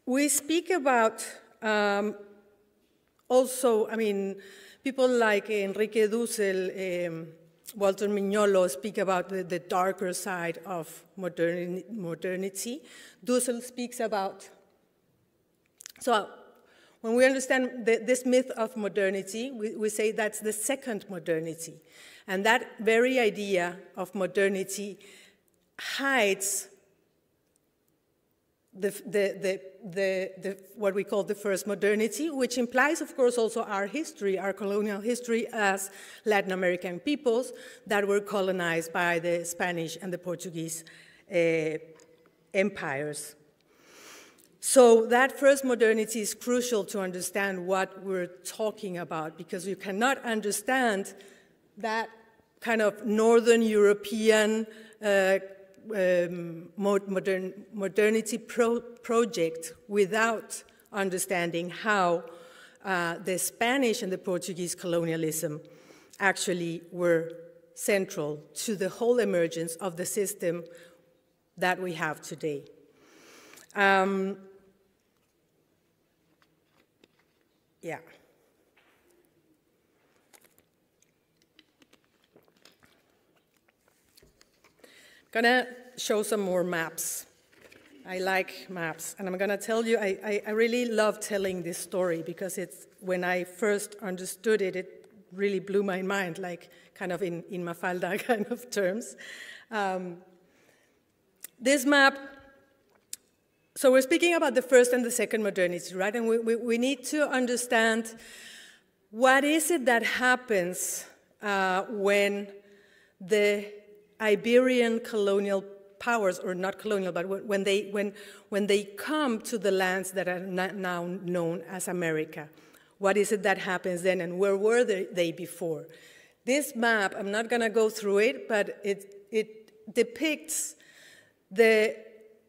S2: We speak about also, I mean, people like Enrique Dussel, Walter Mignolo speak about the darker side of modernity. Dussel speaks about, so when we understand this myth of modernity, we say that's the second modernity. And that very idea of modernity hides what we call the first modernity, which implies, of course, also our history, our colonial history as Latin American peoples that were colonized by the Spanish and the Portuguese empires. So that first modernity is crucial to understand what we're talking about, because you cannot understand that kind of Northern European modernity project without understanding how the Spanish and the Portuguese colonialism actually were central to the whole emergence of the system that we have today. Yeah. Gonna show some more maps. I like maps, and I'm gonna tell you, I really love telling this story because it's, when I first understood it, it really blew my mind, like kind of in Mafalda kind of terms. This map, so we're speaking about the first and the second modernity, right? And we need to understand what is it that happens when the Iberian colonial powers, or not colonial, but when they come to the lands that are now known as America. What is it that happens then, and where were they before? This map, I'm not going to go through it, but it depicts the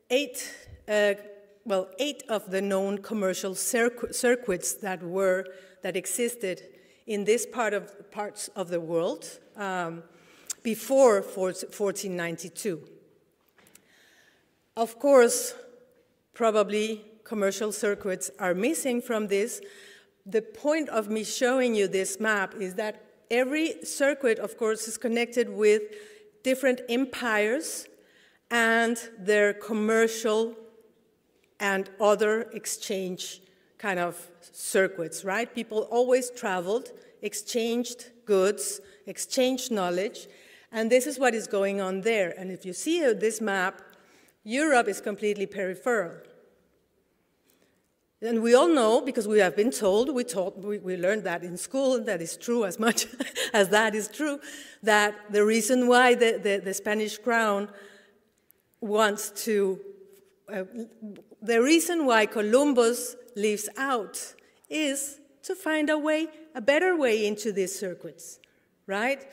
S2: eight of the known commercial circuits that existed in this parts of the world before 1492. Of course, probably commercial circuits are missing from this. The point of me showing you this map is that every circuit, of course, is connected with different empires and their commercial and other exchange kind of circuits, right? People always traveled, exchanged goods, exchanged knowledge, and this is what is going on there. And if you see this map, Europe is completely peripheral. And we all know, because we have been told, we learned that in school, that is true as much as that is true, that the reason why the Spanish crown wants to, the reason why Columbus leaves out is to find a better way into these circuits, right?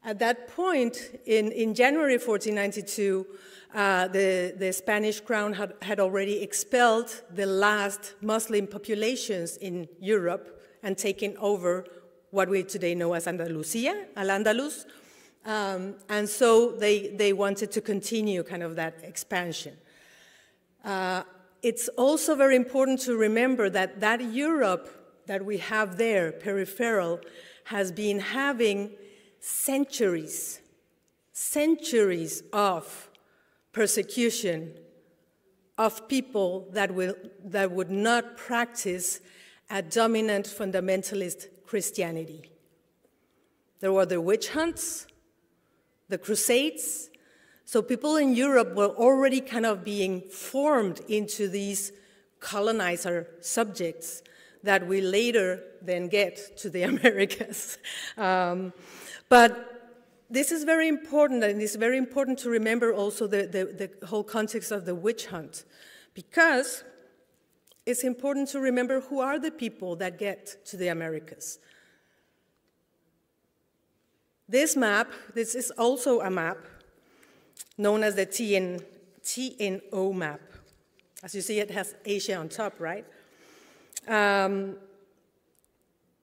S2: At that point, in January 1492, the Spanish crown had already expelled the last Muslim populations in Europe and taken over what we today know as Andalusia, Al-Andalus. And so they wanted to continue kind of that expansion. It's also very important to remember that that Europe that we have there, peripheral, has been having centuries of persecution of people that would not practice a dominant fundamentalist Christianity. There were the witch hunts, the Crusades. So people in Europe were already kind of being formed into these colonizer subjects that we later then get to the Americas. But this is very important, and it's very important to remember also the whole context of the witch hunt, because it's important to remember who are the people that get to the Americas. This map, this is also a map known as the TNO map. As you see, it has Asia on top, right?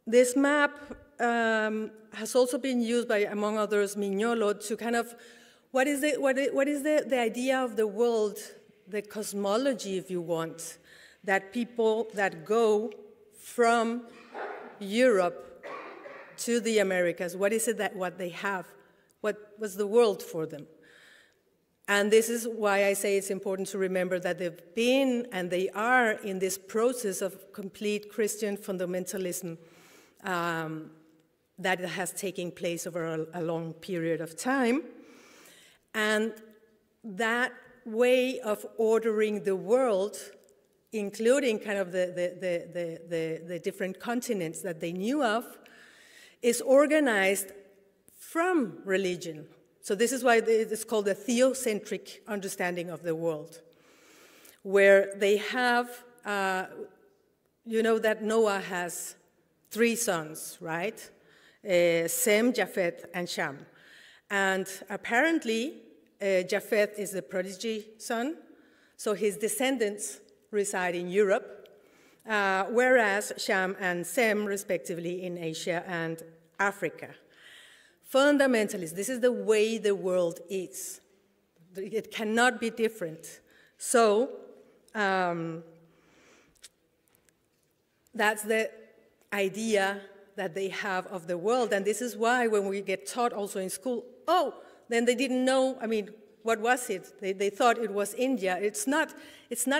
S2: This map has also been used by, among others, Mignolo, to kind of, what is the idea of the world, the cosmology, if you want, that people that go from Europe to the Americas, what is it that what they have? What was the world for them? And this is why I say it's important to remember that they've been and they are in this process of complete Christian fundamentalism that has taken place over a long period of time. And that way of ordering the world, including kind of the different continents that they knew of, is organized from religion. So this is why it's called a theocentric understanding of the world, where they have, you know that Noah has 3 sons, right? Sem, Japheth, and Sham. And apparently, Japheth is the prodigy son, so his descendants reside in Europe, whereas Sham and Sem, respectively, in Asia and Africa. fundamentalist. This is the way the world is. It cannot be different. So that's the idea that they have of the world. And this is why when we get taught also in school, oh, then they didn't know, I mean, what was it? They thought it was India. It's not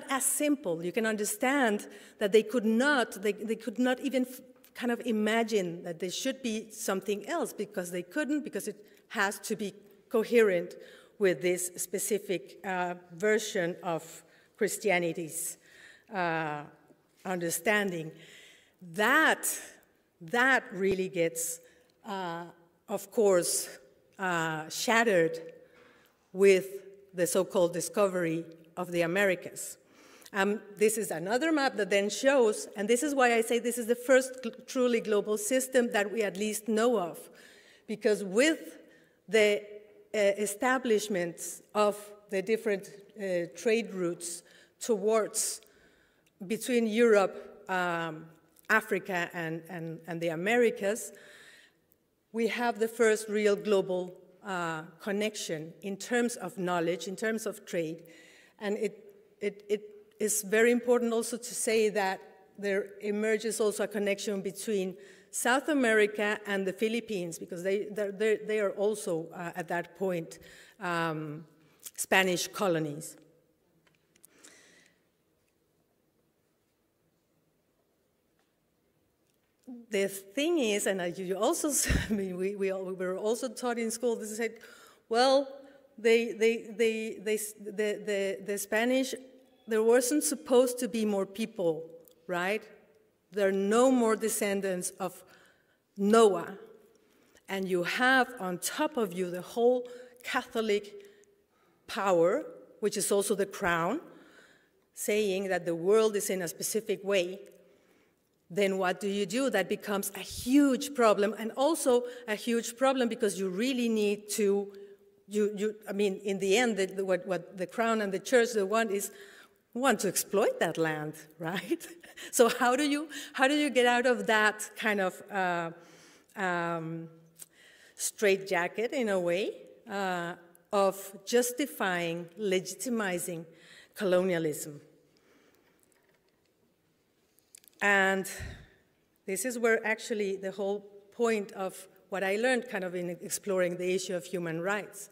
S2: as simple. You can understand that they could not even kind of imagine that there should be something else, because they couldn't, because it has to be coherent with this specific version of Christianity's understanding. That really gets, of course, shattered with the so-called discovery of the Americas. This is another map that then shows, and this is why I say this is the first truly global system that we at least know of, because with the establishments of the different trade routes towards between Europe, Africa, and the Americas, we have the first real global connection in terms of knowledge, in terms of trade. And it is very important also to say that there emerges also a connection between South America and the Philippines, because they are also, at that point, Spanish colonies. The thing is, and you also, I mean, we were also taught in school, this said, well, the Spanish, there wasn't supposed to be more people, right? There are no more descendants of Noah. And you have on top of you the whole Catholic power, which is also the crown, saying that the world is in a specific way. Then what do? That becomes a huge problem, and also a huge problem because you really need to, I mean, in the end, what the crown and the church, they want to exploit that land, right? So how do you get out of that kind of straitjacket, in a way, of justifying, legitimizing colonialism? And this is where actually the whole point of what I learned kind of in exploring the issue of human rights.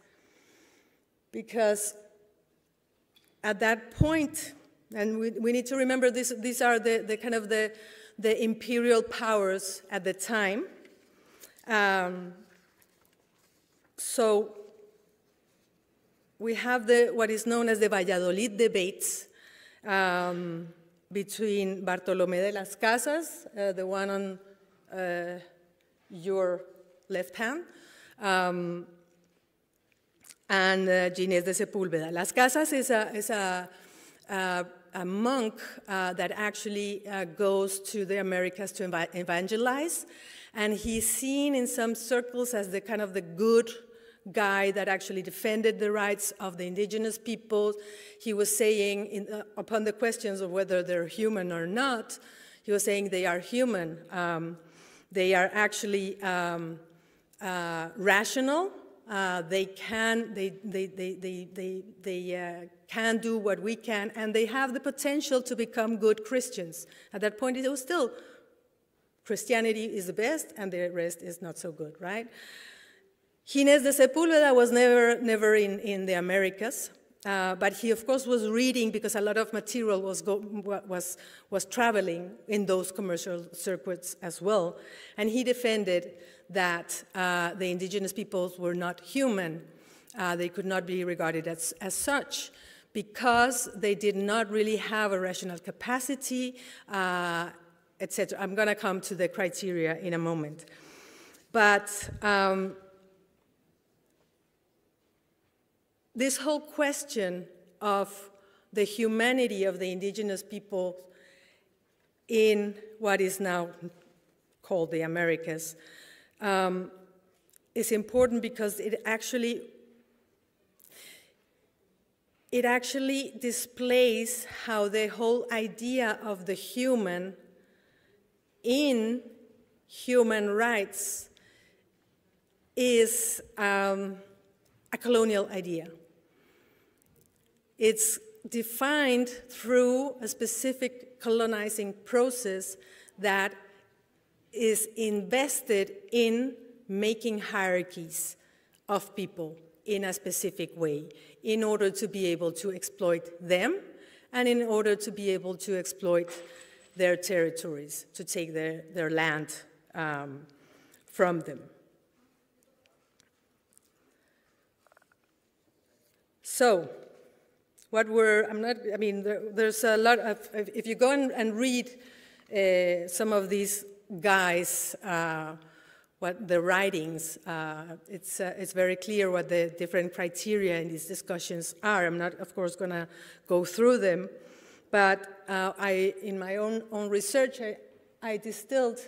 S2: Because at that point, and we need to remember this, these are the kind of the imperial powers at the time. So we have what is known as the Valladolid debates, between Bartolomé de las Casas, the one on your left hand, and Ginés de Sepúlveda. Las Casas is a monk that actually goes to the Americas to evangelize, and he's seen in some circles as the kind of the good guy that actually defended the rights of the indigenous peoples. He was saying, upon the questions of whether they're human or not, he was saying they are human. They are actually rational. They can do what we can, and they have the potential to become good Christians. At that point, it was still Christianity is the best, and the rest is not so good, right? Ginés de Sepúlveda was never in the Americas, but he, of course, was reading because a lot of material was traveling in those commercial circuits as well. And he defended that the indigenous peoples were not human. They could not be regarded as such because they did not really have a rational capacity, etc. I'm going to come to the criteria in a moment. But this whole question of the humanity of the indigenous people in what is now called the Americas is important because it actually displays how the whole idea of the human in human rights is a colonial idea. It's defined through a specific colonizing process that is invested in making hierarchies of people in a specific way in order to be able to exploit them and in order to be able to exploit their territories, to take their land from them. So, there's a lot of, if you go and read some of these guys, what the writings, it's very clear what the different criteria in these discussions are. I'm not, of course, going to go through them, but in my own research, I distilled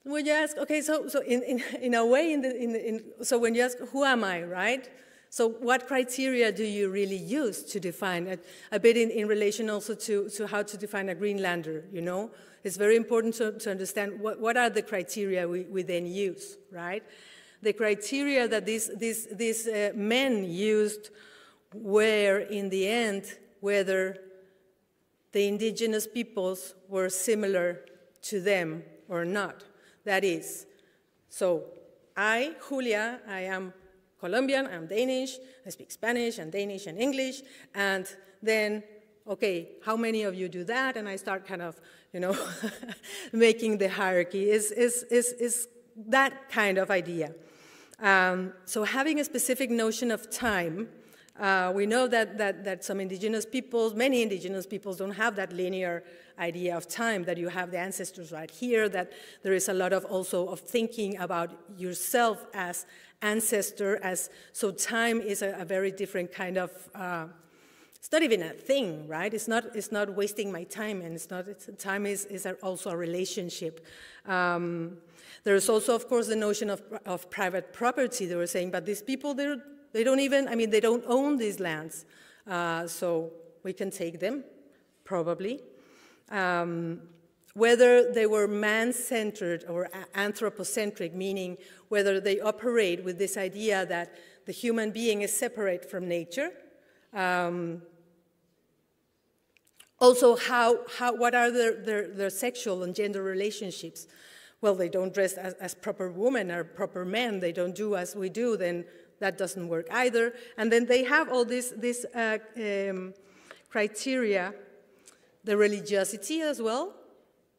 S2: when you ask, okay, so in a way, so when you ask, who am I, right? So what criteria do you really use to define a bit in relation also to how to define a Greenlander, you know? It's very important to understand what are the criteria we then use, right? The criteria that these men used were, in the end, whether the indigenous peoples were similar to them or not. That is, so I, Julia, I am Colombian, I'm Danish, I speak Spanish and Danish and English, and then, okay, how many of you do that? And I start kind of, you know, making the hierarchy is that kind of idea. So having a specific notion of time, we know that some indigenous peoples, many indigenous peoples don't have that linear idea of time, that you have the ancestors right here, that there is a lot of also of thinking about yourself as ancestor, so time is a very different kind of, it's not even a thing, right? It's not wasting my time, and time is also a relationship. There is also, of course, the notion of private property. They were saying, but these people, they don't even, they don't own these lands, so we can take them, probably. Whether they were man-centered or anthropocentric, meaning whether they operate with this idea that the human being is separate from nature. Also, what are their sexual and gender relationships? Well, they don't dress as proper women or proper men. They don't do as we do, then that doesn't work either. And then they have all this criteria, the religiosity as well.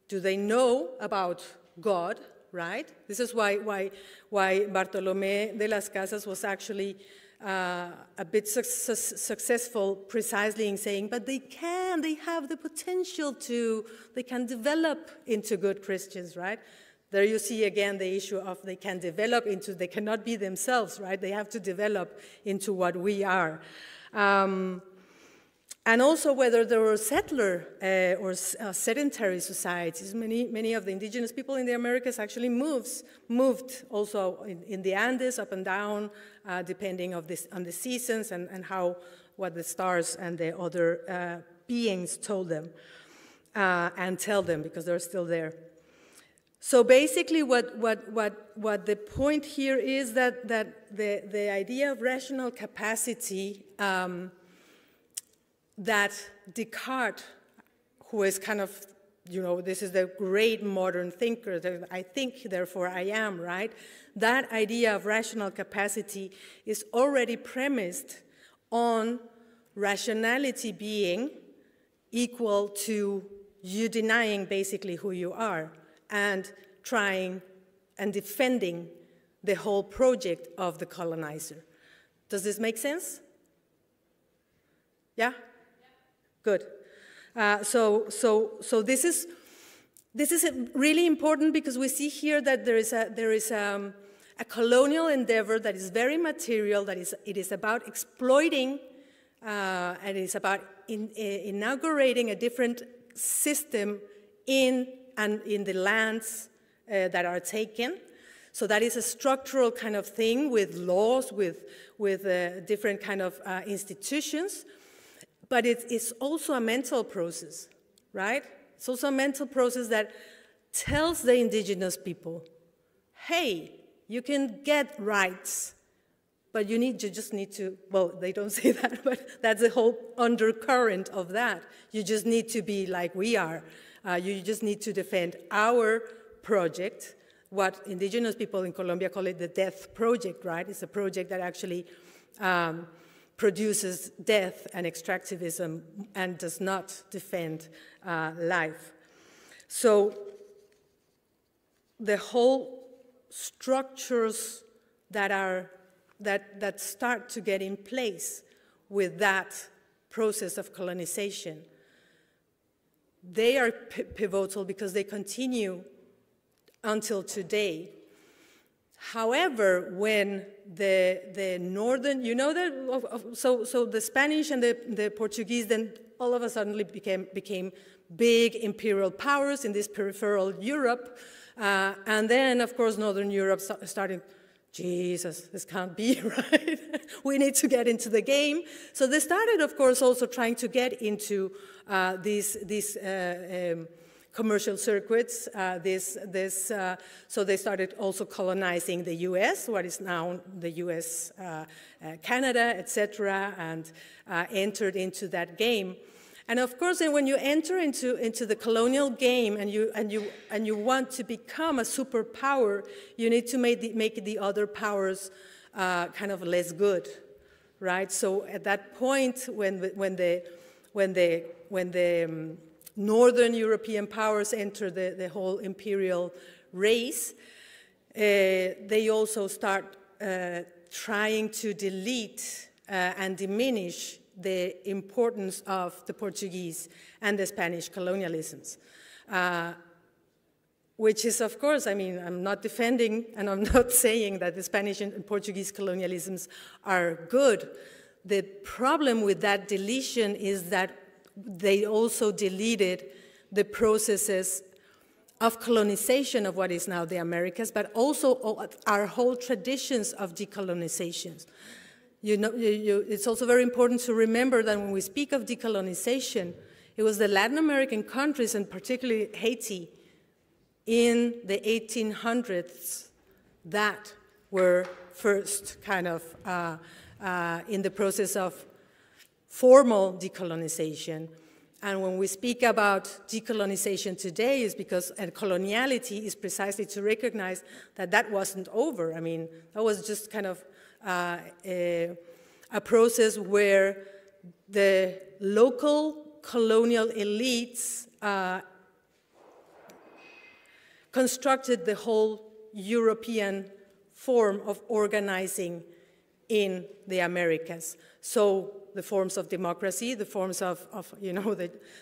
S2: Do they know about God, right? This is why Bartolomé de las Casas was actually a bit successful precisely in saying, but they have the potential they can develop into good Christians, right? There you see again the issue of they cannot be themselves, right? They have to develop into what we are. And also whether there were settler or sedentary societies. Many of the indigenous people in the Americas actually moved also in the Andes up and down, depending on the seasons and what the stars and the other beings told them and tell them, because they're still there. So basically what the point here is that the idea of rational capacity that Descartes, who is kind of, this is the great modern thinker, that I think, therefore I am, right? That idea of rational capacity is already premised on rationality being equal to you denying basically who you are and trying and defending the whole project of the colonizer. Does this make sense? Yeah? Good. So this is really important, because we see here that there is a colonial endeavor that is very material, it is about exploiting, and it is about inaugurating a different system in the lands that are taken. So that is a structural kind of thing with laws, with different kind of institutions. But it's also a mental process, right? It's also a mental process that tells the indigenous people, hey, you can get rights, but you just need to, well, they don't say that, but that's the whole undercurrent of that. You just need to be like we are. You just need to defend our project, what indigenous people in Colombia call it the death project, right? It's a project that actually produces death and extractivism and does not defend life. So the whole structures that start to get in place with that process of colonization, they are pivotal because they continue until today. However, when the northern, you know that, so the Spanish and the Portuguese then all of a sudden became big imperial powers in this peripheral Europe, and then of course Northern Europe started, Jesus, this can't be right. We need to get into the game. So they started, of course, also trying to get into these commercial circuits. So they started also colonizing the U.S., what is now the U.S., Canada, etc., and entered into that game. And of course, then when you enter into the colonial game and you want to become a superpower, you need to make the other powers kind of less good, right? So at that point, when the Northern European powers enter the whole imperial race, they also start trying to delete and diminish the importance of the Portuguese and the Spanish colonialisms, which is, of course, I mean, I'm not defending and I'm not saying that the Spanish and Portuguese colonialisms are good. The problem with that deletion is that they also deleted the processes of colonization of what is now the Americas, but also our whole traditions of decolonization. You know, it's also very important to remember that when we speak of decolonization, it was the Latin American countries, and particularly Haiti, in the 1800s that were first kind of in the process of formal decolonization. And when we speak about decolonization today, is because and coloniality is precisely to recognize that that wasn't over. I mean, that was just kind of a process where the local colonial elites constructed the whole European form of organizing in the Americas. So the forms of democracy, the forms of you know,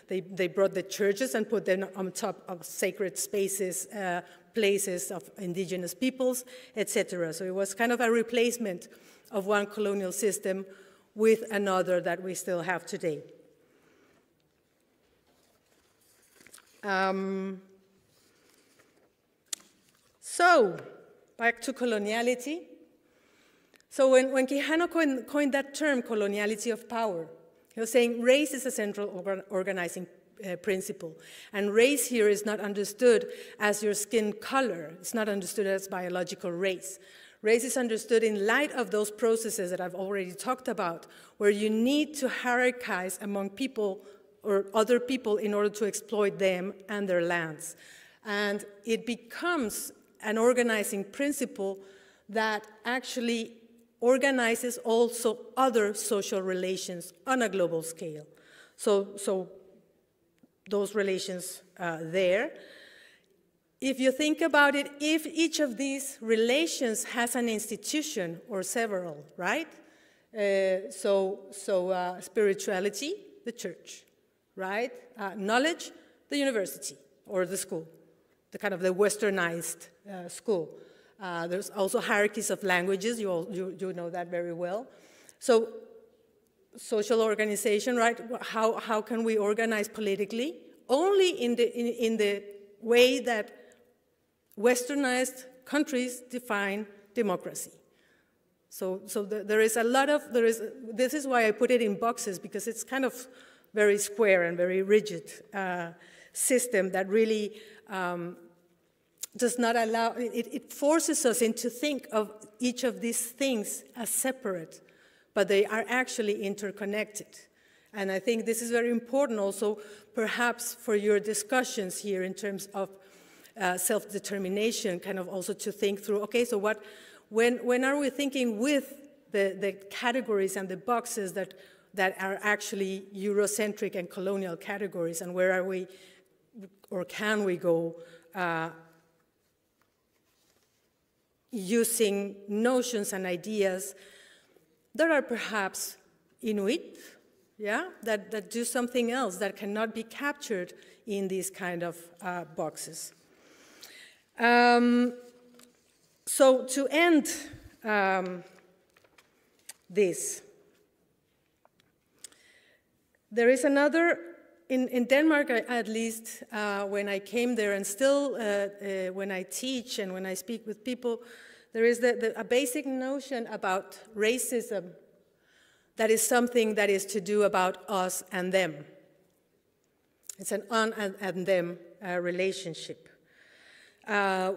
S2: they brought the churches and put them on top of sacred spaces, places of indigenous peoples, etc. So it was kind of a replacement of one colonial system with another that we still have today. So, back to coloniality. So when Quijano coined that term, coloniality of power, he was saying race is a central organizing principle. And race here is not understood as your skin color. It's not understood as biological race. Race is understood in light of those processes that I've already talked about, where you need to hierarchize among people or other people in order to exploit them and their lands. And it becomes an organizing principle that actually organizes also other social relations on a global scale. So those relations there. If you think about it, if each of these relations has an institution or several, right? Spirituality, the church, right? Knowledge, the university or the school, the kind of the westernized school. There's also hierarchies of languages, you know that very well. So social organization, right? How can we organize politically? Only in the way that westernized countries define democracy. So there is a lot of, this is why I put it in boxes, because it's kind of very square and very rigid. system that really does not allow, it forces us into think of each of these things as separate, but they are actually interconnected. And I think this is very important also, perhaps for your discussions here in terms of self-determination, kind of also to think through, okay, so when are we thinking with the categories and the boxes that are actually Eurocentric and colonial categories, and where are we, or can we go using notions and ideas that are perhaps Inuit, yeah, that do something else that cannot be captured in these kind of boxes. So to end this, there is another, in Denmark at least, when I came there, and still when I teach and when I speak with people, there is a basic notion about racism that is something that is to do about us and them. It's an us and them relationship.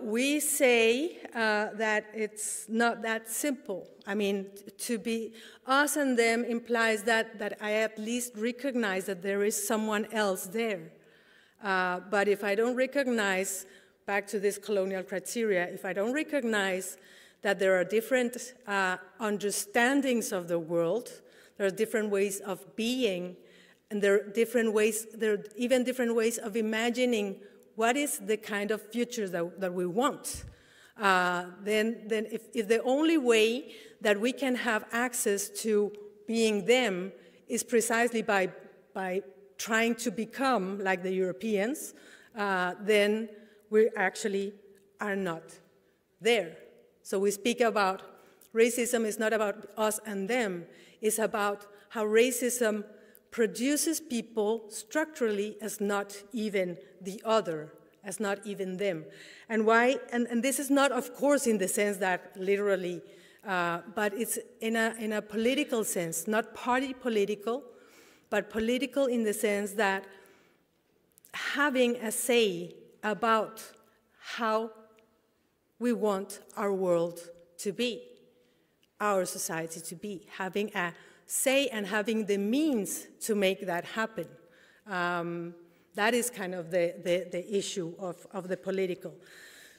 S2: We say that it's not that simple. I mean, to be us and them implies that I at least recognize that there is someone else there. But if I don't recognize, back to this colonial criteria, if I don't recognize that there are different understandings of the world, there are different ways of being, and there are even different ways of imagining what is the kind of future that we want. Then if the only way that we can have access to being them is precisely by trying to become like the Europeans, then we actually are not there. So we speak about racism is not about us and them, it's about how racism produces people structurally as not even the other, as not even them. And why? And this is not, of course, in the sense that literally, but it's in a political sense, not party political, but political in the sense that having a say about how we want our world to be, our society to be, having a say and having the means to make that happen. That is kind of the issue of the political.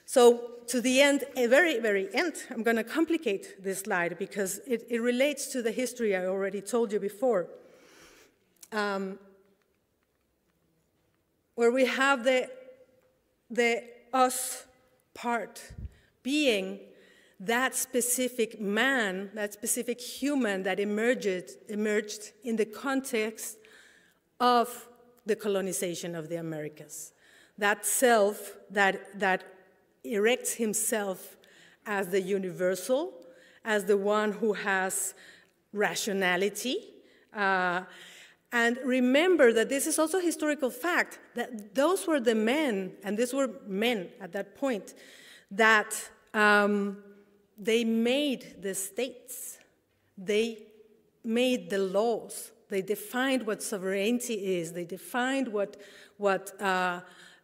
S2: So to the end, a very, very end, I'm going to complicate this slide because it relates to the history I already told you before, where we have the us part being that specific man, that specific human that emerged in the context of the colonization of the Americas. That self that erects himself as the universal, as the one who has rationality. And remember that this is also a historical fact, that those were the men, and these were men at that point, that they made the states, they made the laws, they defined what sovereignty is, they defined what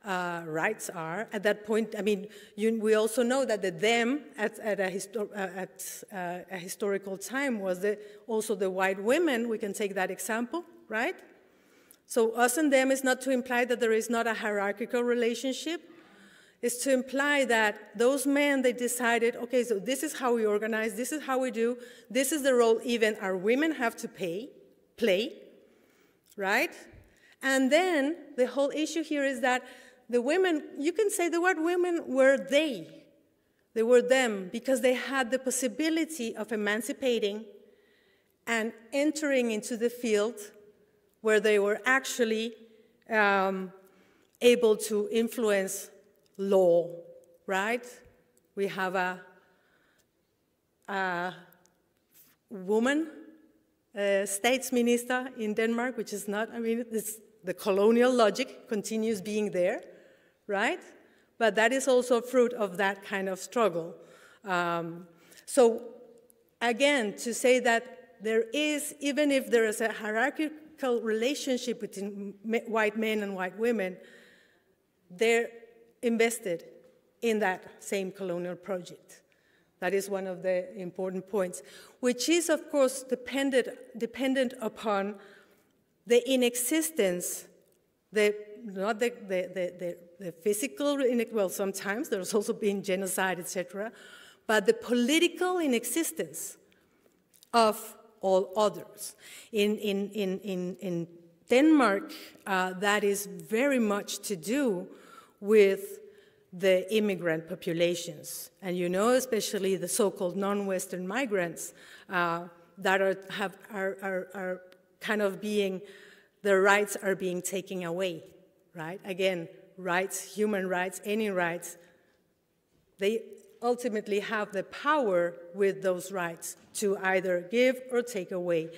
S2: rights are. At that point, I mean, we also know that the them at a historical time was also the white women. We can take that example, right? So us and them is not to imply that there is not a hierarchical relationship. It's to imply that those men, they decided, okay, so this is how we organize, this is how we do, this is the role even our women have to play, right? And then the whole issue here is that the women, you can say the word women were they were them, because they had the possibility of emancipating and entering into the field where they were actually able to influence law, right? We have a woman states minister in Denmark, which is not, I mean, the colonial logic continues being there, right? But that is also a fruit of that kind of struggle. So again, to say that there is, even if there is a hierarchical relationship between white men and white women, they're invested in that same colonial project. That is one of the important points, which is, of course, dependent upon the inexistence, not the physical, well, sometimes there's also been genocide, etc., but the political inexistence of all others. In Denmark, that is very much to do with the immigrant populations. And you know, especially the so-called non-Western migrants that are kind of being, their rights are being taken away, right? Again, rights, human rights, any rights, they ultimately have the power with those rights to either give or take away.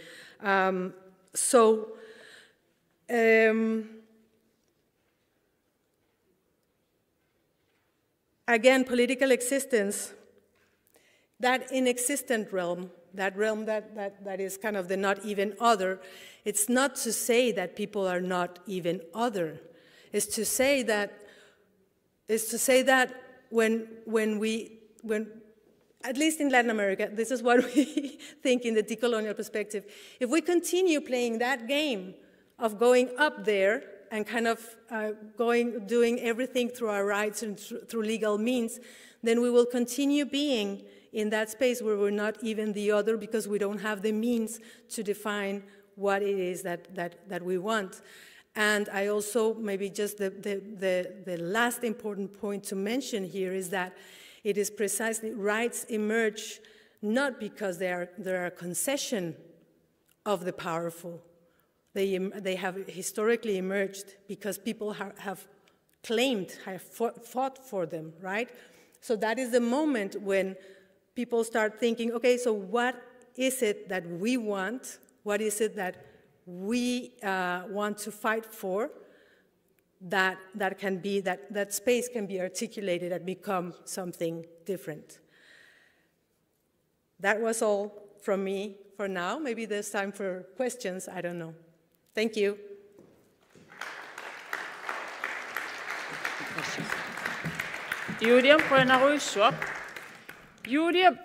S2: Again, political existence, that inexistent realm, that realm that is kind of the not even other, it's not to say that people are not even other. It's to say that when at least in Latin America, this is what we think in the decolonial perspective, if we continue playing that game of going up there and kind of doing everything through our rights and through legal means, then we will continue being in that space where we're not even the other because we don't have the means to define what it is that we want. And I also, maybe just the last important point to mention here is that it is precisely rights emerge not because they are a concession of the powerful. They have historically emerged because people have claimed, have fought for them, right? So that is the moment when people start thinking, okay, so what is it that we want? What is it that we want to fight for? That space can be articulated and become something different. That was all from me for now. Maybe there's time for questions, I don't know. Thank you.
S1: Julia, Julia,